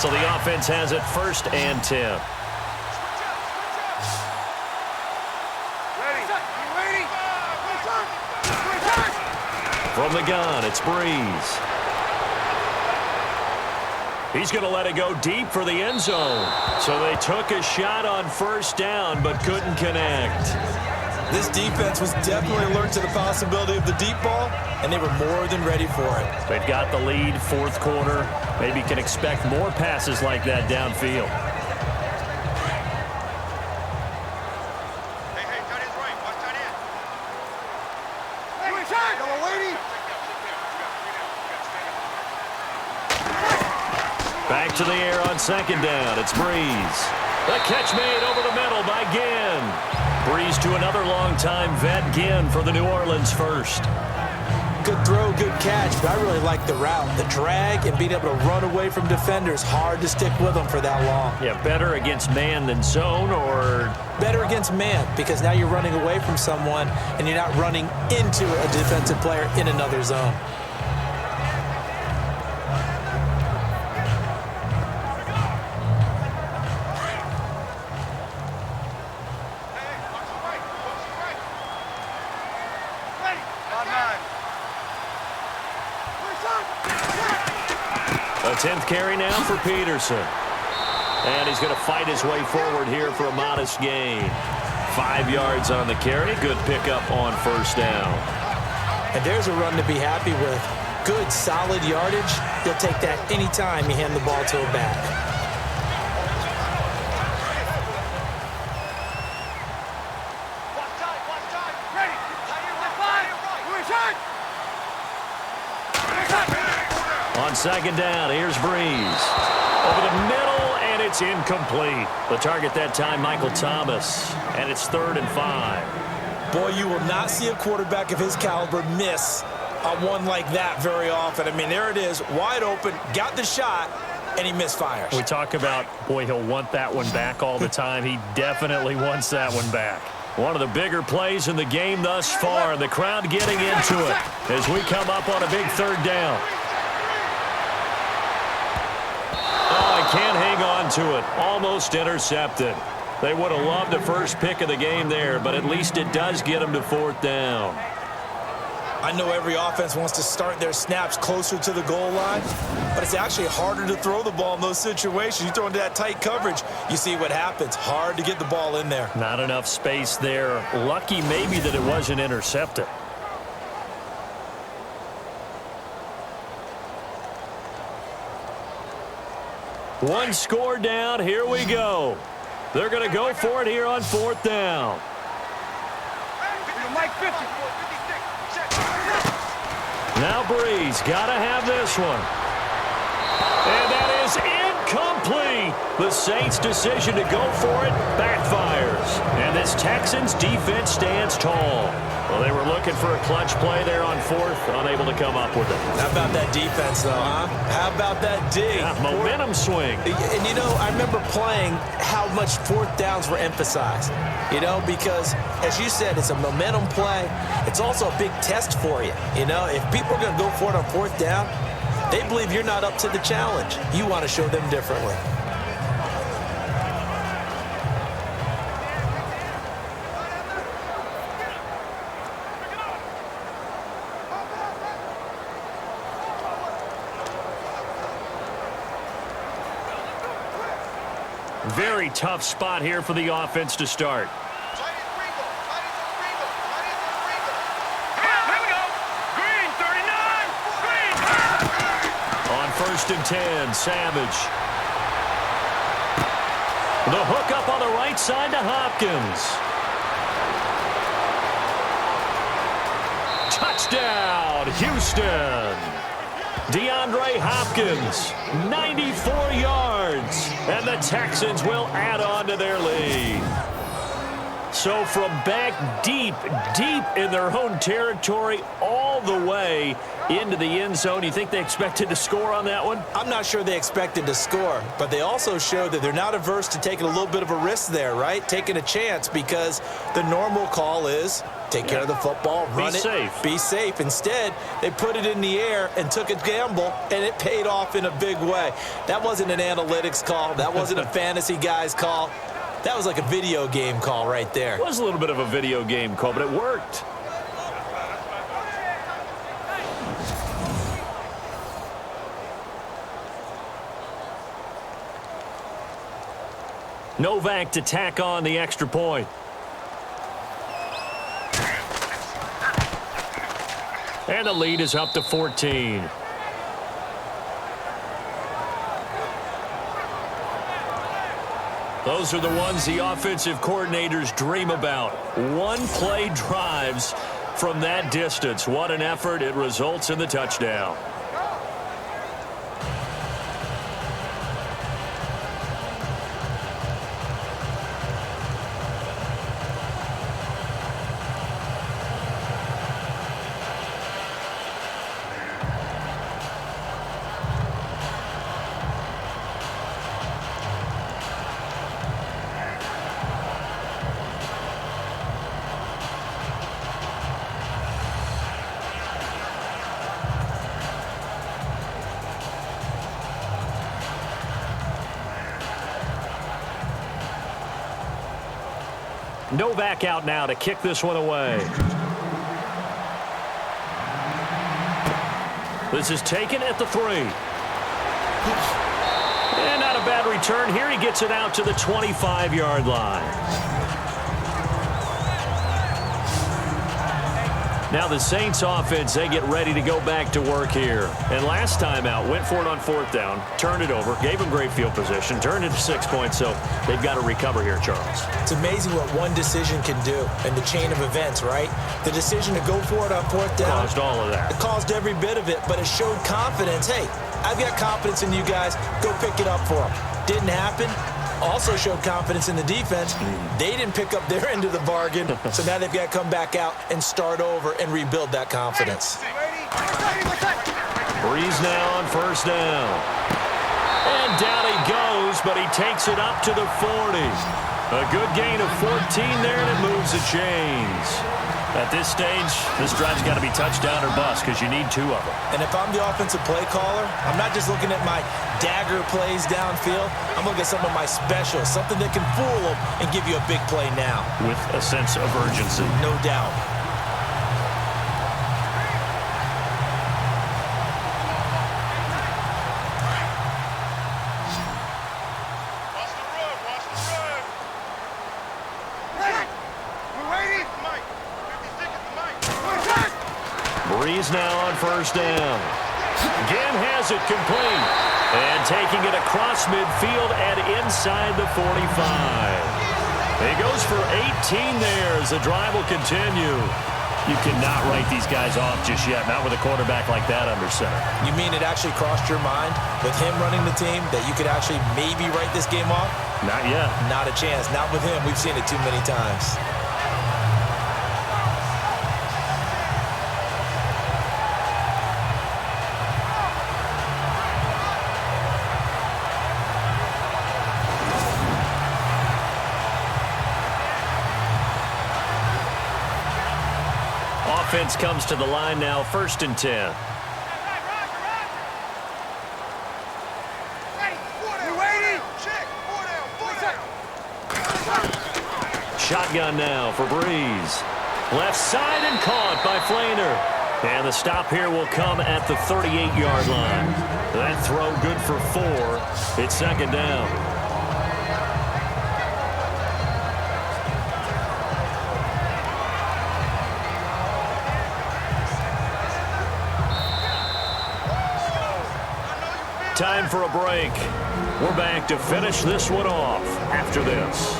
So the offense has it 1st and 10. From the gun, it's Breeze. He's going to let it go deep for the end zone. So they took a shot on 1st down, but couldn't connect. This defense was definitely alert to the possibility of the deep ball, and they were more than ready for it. They've got the lead, 4th quarter. Maybe can expect more passes like that downfield. Back to the air on 2nd down. It's Breeze. The catch made over the middle by Ginn. Breeze to another long-time vet, Ginn, for the New Orleans first. Good throw, good catch, but I really like the route. The drag and being able to run away from defenders, hard to stick with them for that long. Yeah, better against man than zone, or? Better against man, because now you're running away from someone and you're not running into a defensive player in another zone. A 10th carry now for Peterson. And he's going to fight his way forward here for a modest gain. 5 yards on the carry. Good pickup on 1st down. And there's a run to be happy with. Good, solid yardage. You'll take that anytime you hand the ball to a back. On 2nd down, here's Breeze. Over the middle, and it's incomplete. The target that time, Michael Thomas. And it's 3rd and 5. Boy, you will not see a quarterback of his caliber miss on one like that very often. I mean, there it is, wide open, got the shot, and he misfires. We talk about, boy, he'll want that one back all the time. He definitely wants that one back. One of the bigger plays in the game thus far. The crowd getting into it as we come up on a big 3rd down. Can't hang on to it. Almost intercepted. They would have loved the first pick of the game there, but at least it does get them to 4th down. I know every offense wants to start their snaps closer to the goal line, but it's actually harder to throw the ball in those situations. You throw into that tight coverage, you see what happens. Hard to get the ball in there. Not enough space there. Lucky maybe that it wasn't intercepted. One score down. Here we go. They're going to go for it here on 4th down. Now Breeze got to have this one. And that is incomplete. The Saints' decision to go for it backfires. And this Texans defense stands tall. Well, they were looking for a clutch play there on 4th, unable to come up with it. How about that defense, though, huh? How about that dig? Yeah, momentum swing. And, you know, I remember playing how much 4th downs were emphasized, you know, because, as you said, it's a momentum play. It's also a big test for you. You know, if people are going to go for it on 4th down, they believe you're not up to the challenge. You want to show them differently. Very tough spot here for the offense to start. On 1st and 10, Savage. The hook up on the right side to Hopkins. Touchdown, Houston. DeAndre Hopkins, 94 yards, and the Texans will add on to their lead. So from back deep in their own territory all the way into the end zone, you think they expected to score on that one? I'm not sure they expected to score, but they also showed that they're not averse to taking a little bit of a risk there, right? Taking a chance, because the normal call is take care of the football, run it, be safe. Instead, they put it in the air and took a gamble, and it paid off in a big way. That wasn't an analytics call. That wasn't a fantasy guy's call. That was like a video game call right there. It was a little bit of a video game call, but it worked. Novak to tack on the extra point. And the lead is up to 14. Those are the ones the offensive coordinators dream about. One-play drives from that distance. What an effort. It results in the touchdown. Novak out now to kick this one away. This is taken at the 3. And not a bad return here. He gets it out to the 25-yard line. Now the Saints offense, they get ready to go back to work here. And last time out, went for it on 4th down, turned it over, gave them great field position, turned it to 6 points, so they've got to recover here, Charles. It's amazing what one decision can do in the chain of events, right? The decision to go for it on 4th down. Caused all of that. It caused every bit of it, but it showed confidence. Hey, I've got confidence in you guys. Go pick it up for them. Didn't happen. Also showed confidence in the defense. They didn't pick up their end of the bargain, so now they've got to come back out and start over and rebuild that confidence. Breeze now on 1st down. And down he goes, but he takes it up to the 40. A good gain of 14 there, and it moves the chains. At this stage, this drive's got to be touchdown or bust because you need 2 of them. And if I'm the offensive play caller, I'm not just looking at my dagger plays downfield. I'm looking at some of my specials, something that can fool them and give you a big play now. With a sense of urgency. No doubt. Breeze now on 1st down. Again has it complete. And taking it across midfield and inside the 45. He goes for 18 there as the drive will continue. You cannot write these guys off just yet, not with a quarterback like that under center. You mean it actually crossed your mind with him running the team that you could actually maybe write this game off? Not yet. Not a chance. Not with him. We've seen it too many times. Offense comes to the line now, 1st and 10. Shotgun now for Breeze. Left side and caught by Flainer. And the stop here will come at the 38-yard line. That throw good for 4. It's 2nd down. Time for a break. We're back to finish this one off after this.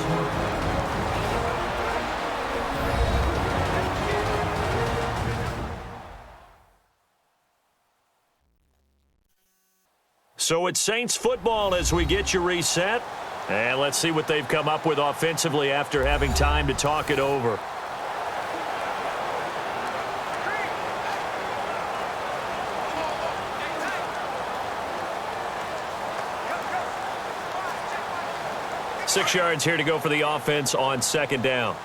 So it's Saints football as we get you reset. And let's see what they've come up with offensively after having time to talk it over. Six yards here to go for the offense on second down.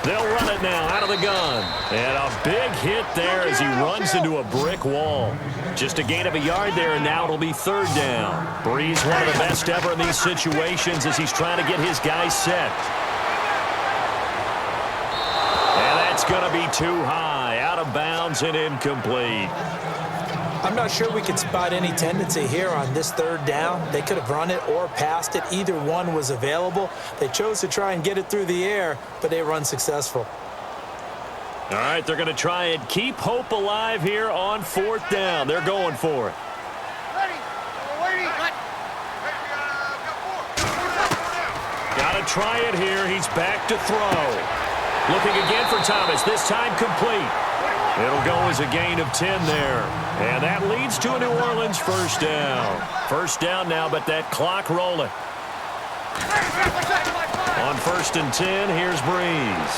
They'll run it now out of the gun. And a big hit there as he runs into a brick wall. Just a gain of a yard there, and now it'll be third down. Breeze, one of the best ever in these situations as he's trying to get his guys set. And that's going to be too high, out of bounds and incomplete. I'm not sure we can spot any tendency here on this third down. They could have run it or passed it. Either one was available. They chose to try and get it through the air, but they were unsuccessful. All right, they're going to try and keep hope alive here on fourth down. They're going for it. Got to try it here. He's back to throw. Looking again for Thomas, this time complete. It'll go as a gain of 10 there. And that leads to a New Orleans first down. First down now, but that clock rolling. On first and 10, here's Breeze.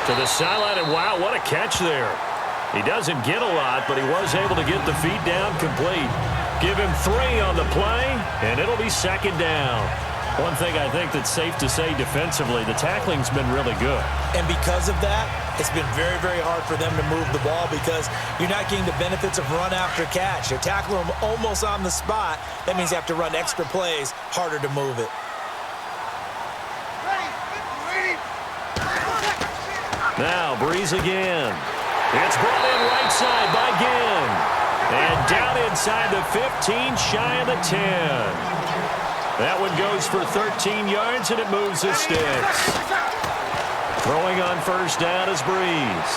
To the sideline, and wow, what a catch there. He doesn't get a lot, but he was able to get the feet down complete. Give him 3 on the play, and it'll be second down. One thing I think that's safe to say defensively, the tackling's been really good. And because of that, it's been very, very hard for them to move the ball because you're not getting the benefits of run after catch. You're tackling them almost on the spot. That means you have to run extra plays, harder to move it. Now, Breeze again. It's brought in right side by Ginn. And down inside the 15, shy of the 10. That one goes for 13 yards, and it moves the sticks. Throwing on first down is Breeze.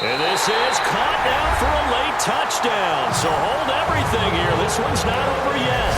And this is caught now for a late touchdown. So hold everything here. This one's not over yet.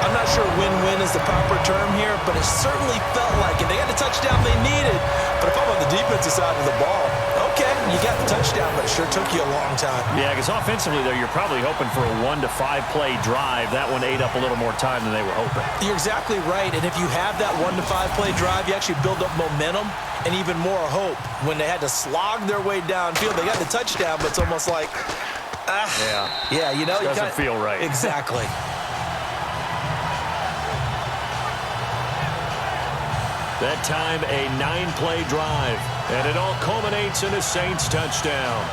I'm not sure win-win is the proper term here, but it certainly felt like it. They got the touchdown they needed, but if I'm on the defensive side of the ball, okay, you got the touchdown, but it sure took you a long time. Yeah, because offensively, though, you're probably hoping for a 1 to 5 play drive. That one ate up a little more time than they were hoping. You're exactly right, and if you have that 1 to 5 play drive, you actually build up momentum and even more hope. When they had to slog their way downfield, they got the touchdown, but it's almost like, yeah, you know, it doesn't feel right. Exactly. That time, a 9-play drive, and it all culminates in a Saints touchdown.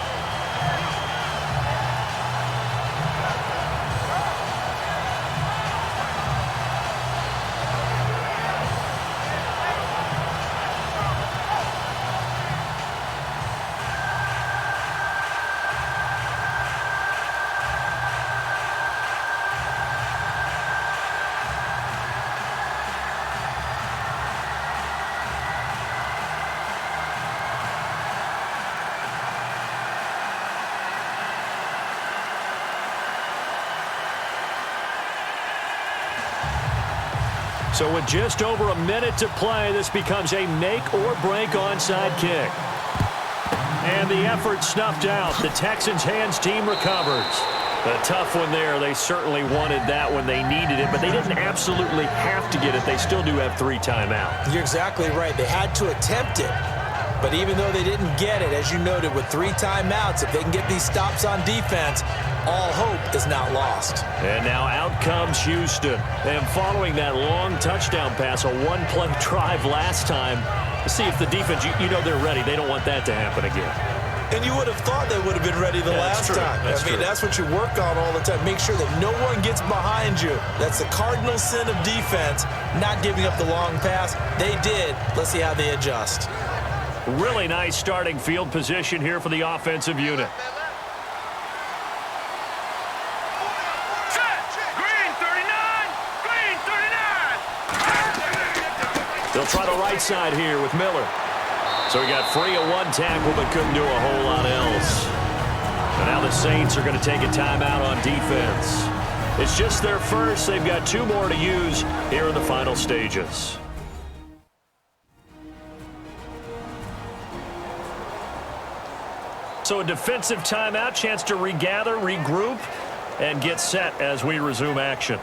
So with just over a minute to play, this becomes a make-or-break onside kick. And the effort snuffed out. The Texans' hands team recovers. A tough one there. They certainly wanted that when they needed it, but they didn't absolutely have to get it. They still do have 3 timeouts. You're exactly right. They had to attempt it. But even though they didn't get it, as you noted, with 3 timeouts, if they can get these stops on defense, all hope is not lost. And now out comes Houston. And following that long touchdown pass, a 1-play drive last time, to see if the defense, you know they're ready. They don't want that to happen again. And you would have thought they would have been ready the last time. I mean, that's what you work on all the time. Make sure that no one gets behind you. That's the cardinal sin of defense, not giving up the long pass. They did. Let's see how they adjust. Really nice starting field position here for the offensive unit. They'll try the right side here with Miller. So he got free of 1 tackle but couldn't do a whole lot else. And now the Saints are going to take a timeout on defense. It's just their first. They've got 2 more to use here in the final stages. So a defensive timeout, chance to regather, regroup, and get set as we resume action.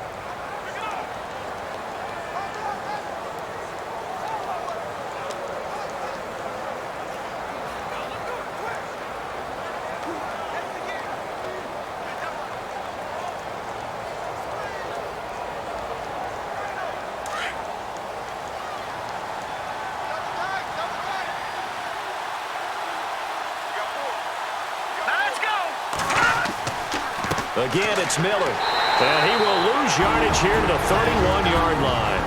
Again, it's Miller. And he will lose yardage here to the 31-yard line.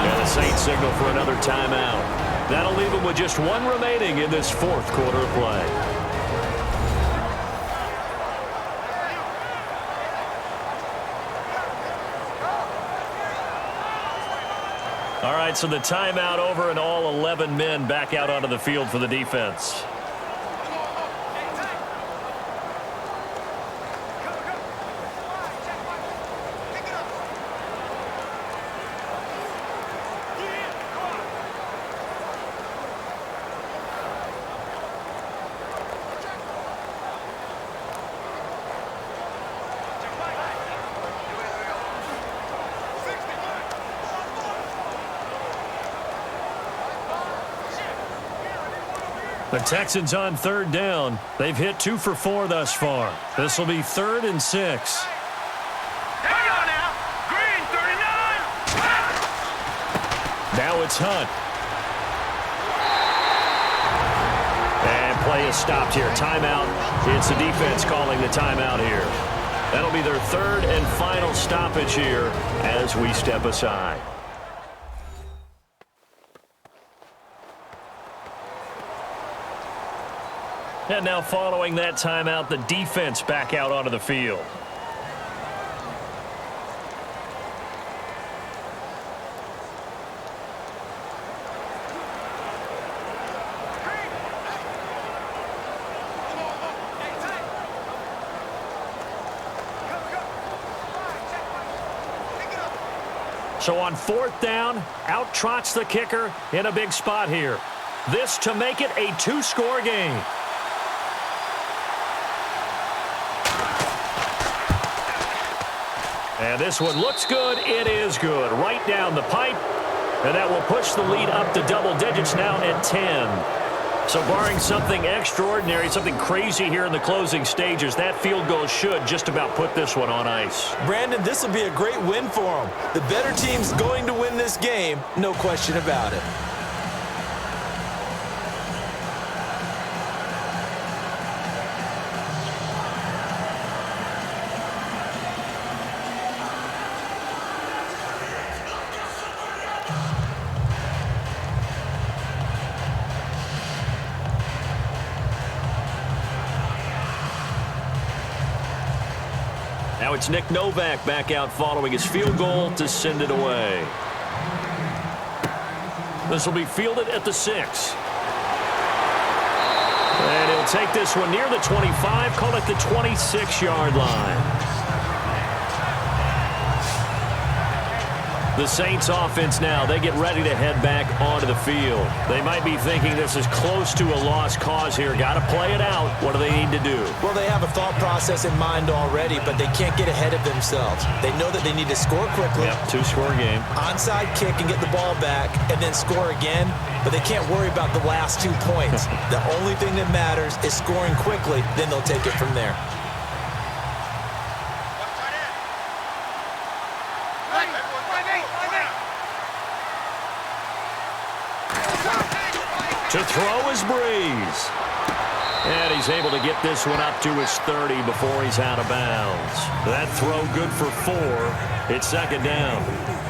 And the Saints signal for another timeout. That'll leave them with just one remaining in this fourth quarter of play. All right, so the timeout over and all 11 men back out onto the field for the defense. The Texans on third down. They've hit 2 for 4 thus far. This will be 3rd and 6. Hang on now. Green, 39. Now it's Hunt. And play is stopped here. Timeout. It's the defense calling the timeout here. That'll be their 3rd and final stoppage here as we step aside. And now following that timeout, the defense back out onto the field. So on 4th down, out trots the kicker in a big spot here. This to make it a 2-score game. And this one looks good. It is good. Right down the pipe. And that will push the lead up to double digits now at 10. So barring something extraordinary, something crazy here in the closing stages, that field goal should just about put this one on ice. Brandon, this will be a great win for them. The better team's going to win this game, no question about it. Now it's Nick Novak back out following his field goal to send it away. This will be fielded at the 6. And he'll take this one near the 25, call it the 26-yard line. The Saints offense now, they get ready to head back onto the field. They might be thinking this is close to a lost cause here. Got to play it out. What do they need to do? Well, they have a thought process in mind already, but they can't get ahead of themselves. They know that they need to score quickly. Yep, 2-score game. Onside kick and get the ball back and then score again, but they can't worry about the last 2 points. The only thing that matters is scoring quickly, then they'll take it from there. To throw is Breeze. And he's able to get this one up to his 30 before he's out of bounds. That throw good for 4. It's 2nd down.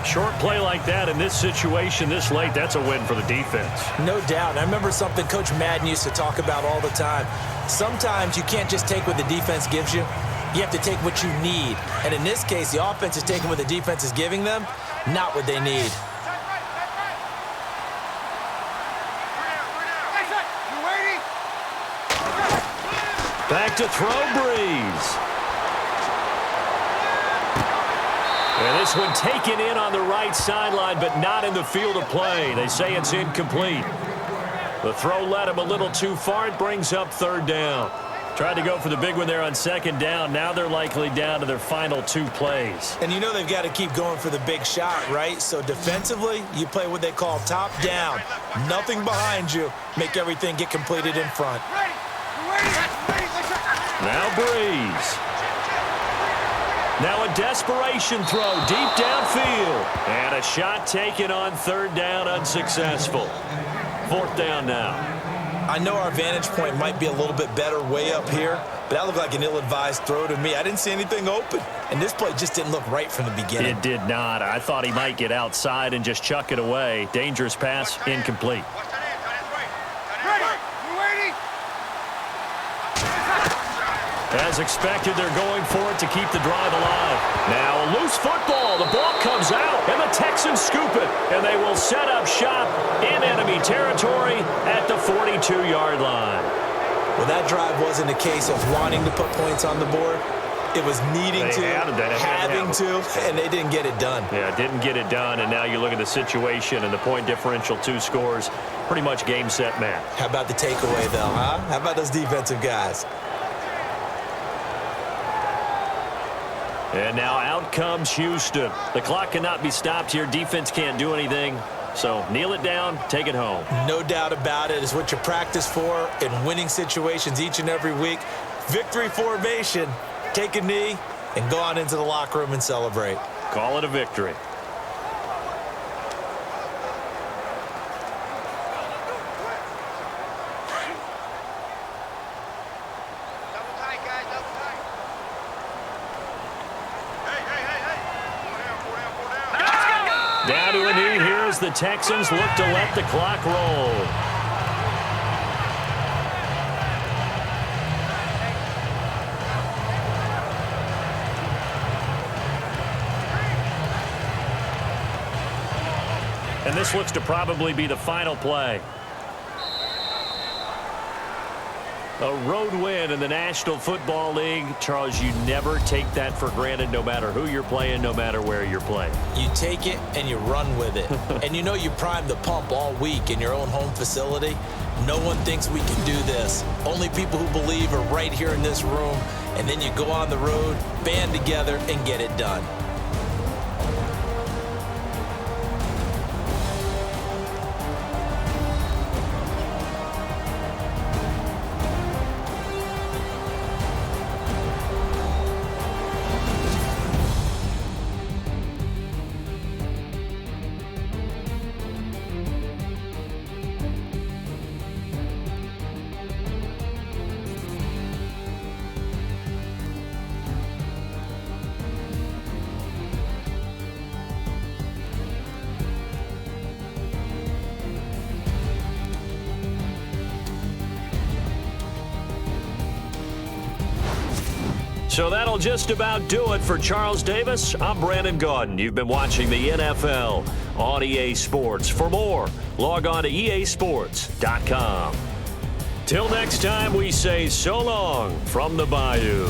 Short play like that in this situation this late, that's a win for the defense. No doubt. I remember something Coach Madden used to talk about all the time. Sometimes you can't just take what the defense gives you. You have to take what you need. And in this case, the offense is taking what the defense is giving them, not what they need. Back to throw, Breeze. And this one taken in on the right sideline, but not in the field of play. They say it's incomplete. The throw led him a little too far. It brings up third down. Tried to go for the big one there on second down. Now they're likely down to their final 2 plays. And you know they've got to keep going for the big shot, right? So defensively, you play what they call top down. Nothing behind you. Make everything get completed in front. Now Breeze. Now a desperation throw deep downfield. And a shot taken on third down, unsuccessful. Fourth down now. I know our vantage point might be a little bit better way up here, but that looked like an ill-advised throw to me. I didn't see anything open, and this play just didn't look right from the beginning. It did not. I thought he might get outside and just chuck it away. Dangerous pass, incomplete. As expected, they're going for it to keep the drive alive. Now a loose football. The ball comes out, and the Texans scoop it. And they will set up shop in enemy territory at the 42-yard line. Well, that drive wasn't a case of wanting to put points on the board. It was needing having to, and they didn't get it done. Yeah, didn't get it done, and now you look at the situation and the point differential, 2 scores, pretty much game, set, match. How about the takeaway, though, huh? How about those defensive guys? And now out comes Houston. The clock cannot be stopped here. Defense can't do anything. So kneel it down, take it home. No doubt about it. It's what you practice for in winning situations each and every week. Victory formation. Take a knee and go on into the locker room and celebrate. Call it a victory. Down to a knee here as the Texans look to let the clock roll. And this looks to probably be the final play. A road win in the National Football League. Charles, you never take that for granted no matter who you're playing, no matter where you're playing. You take it and you run with it. And you know you primed the pump all week in your own home facility. No one thinks we can do this. Only people who believe are right here in this room. And then you go on the road, band together, and get it done. So that'll just about do it for Charles Davis. I'm Brandon Gaudin. You've been watching the NFL on EA Sports. For more, log on to easports.com. Till next time, we say so long from the Bayou.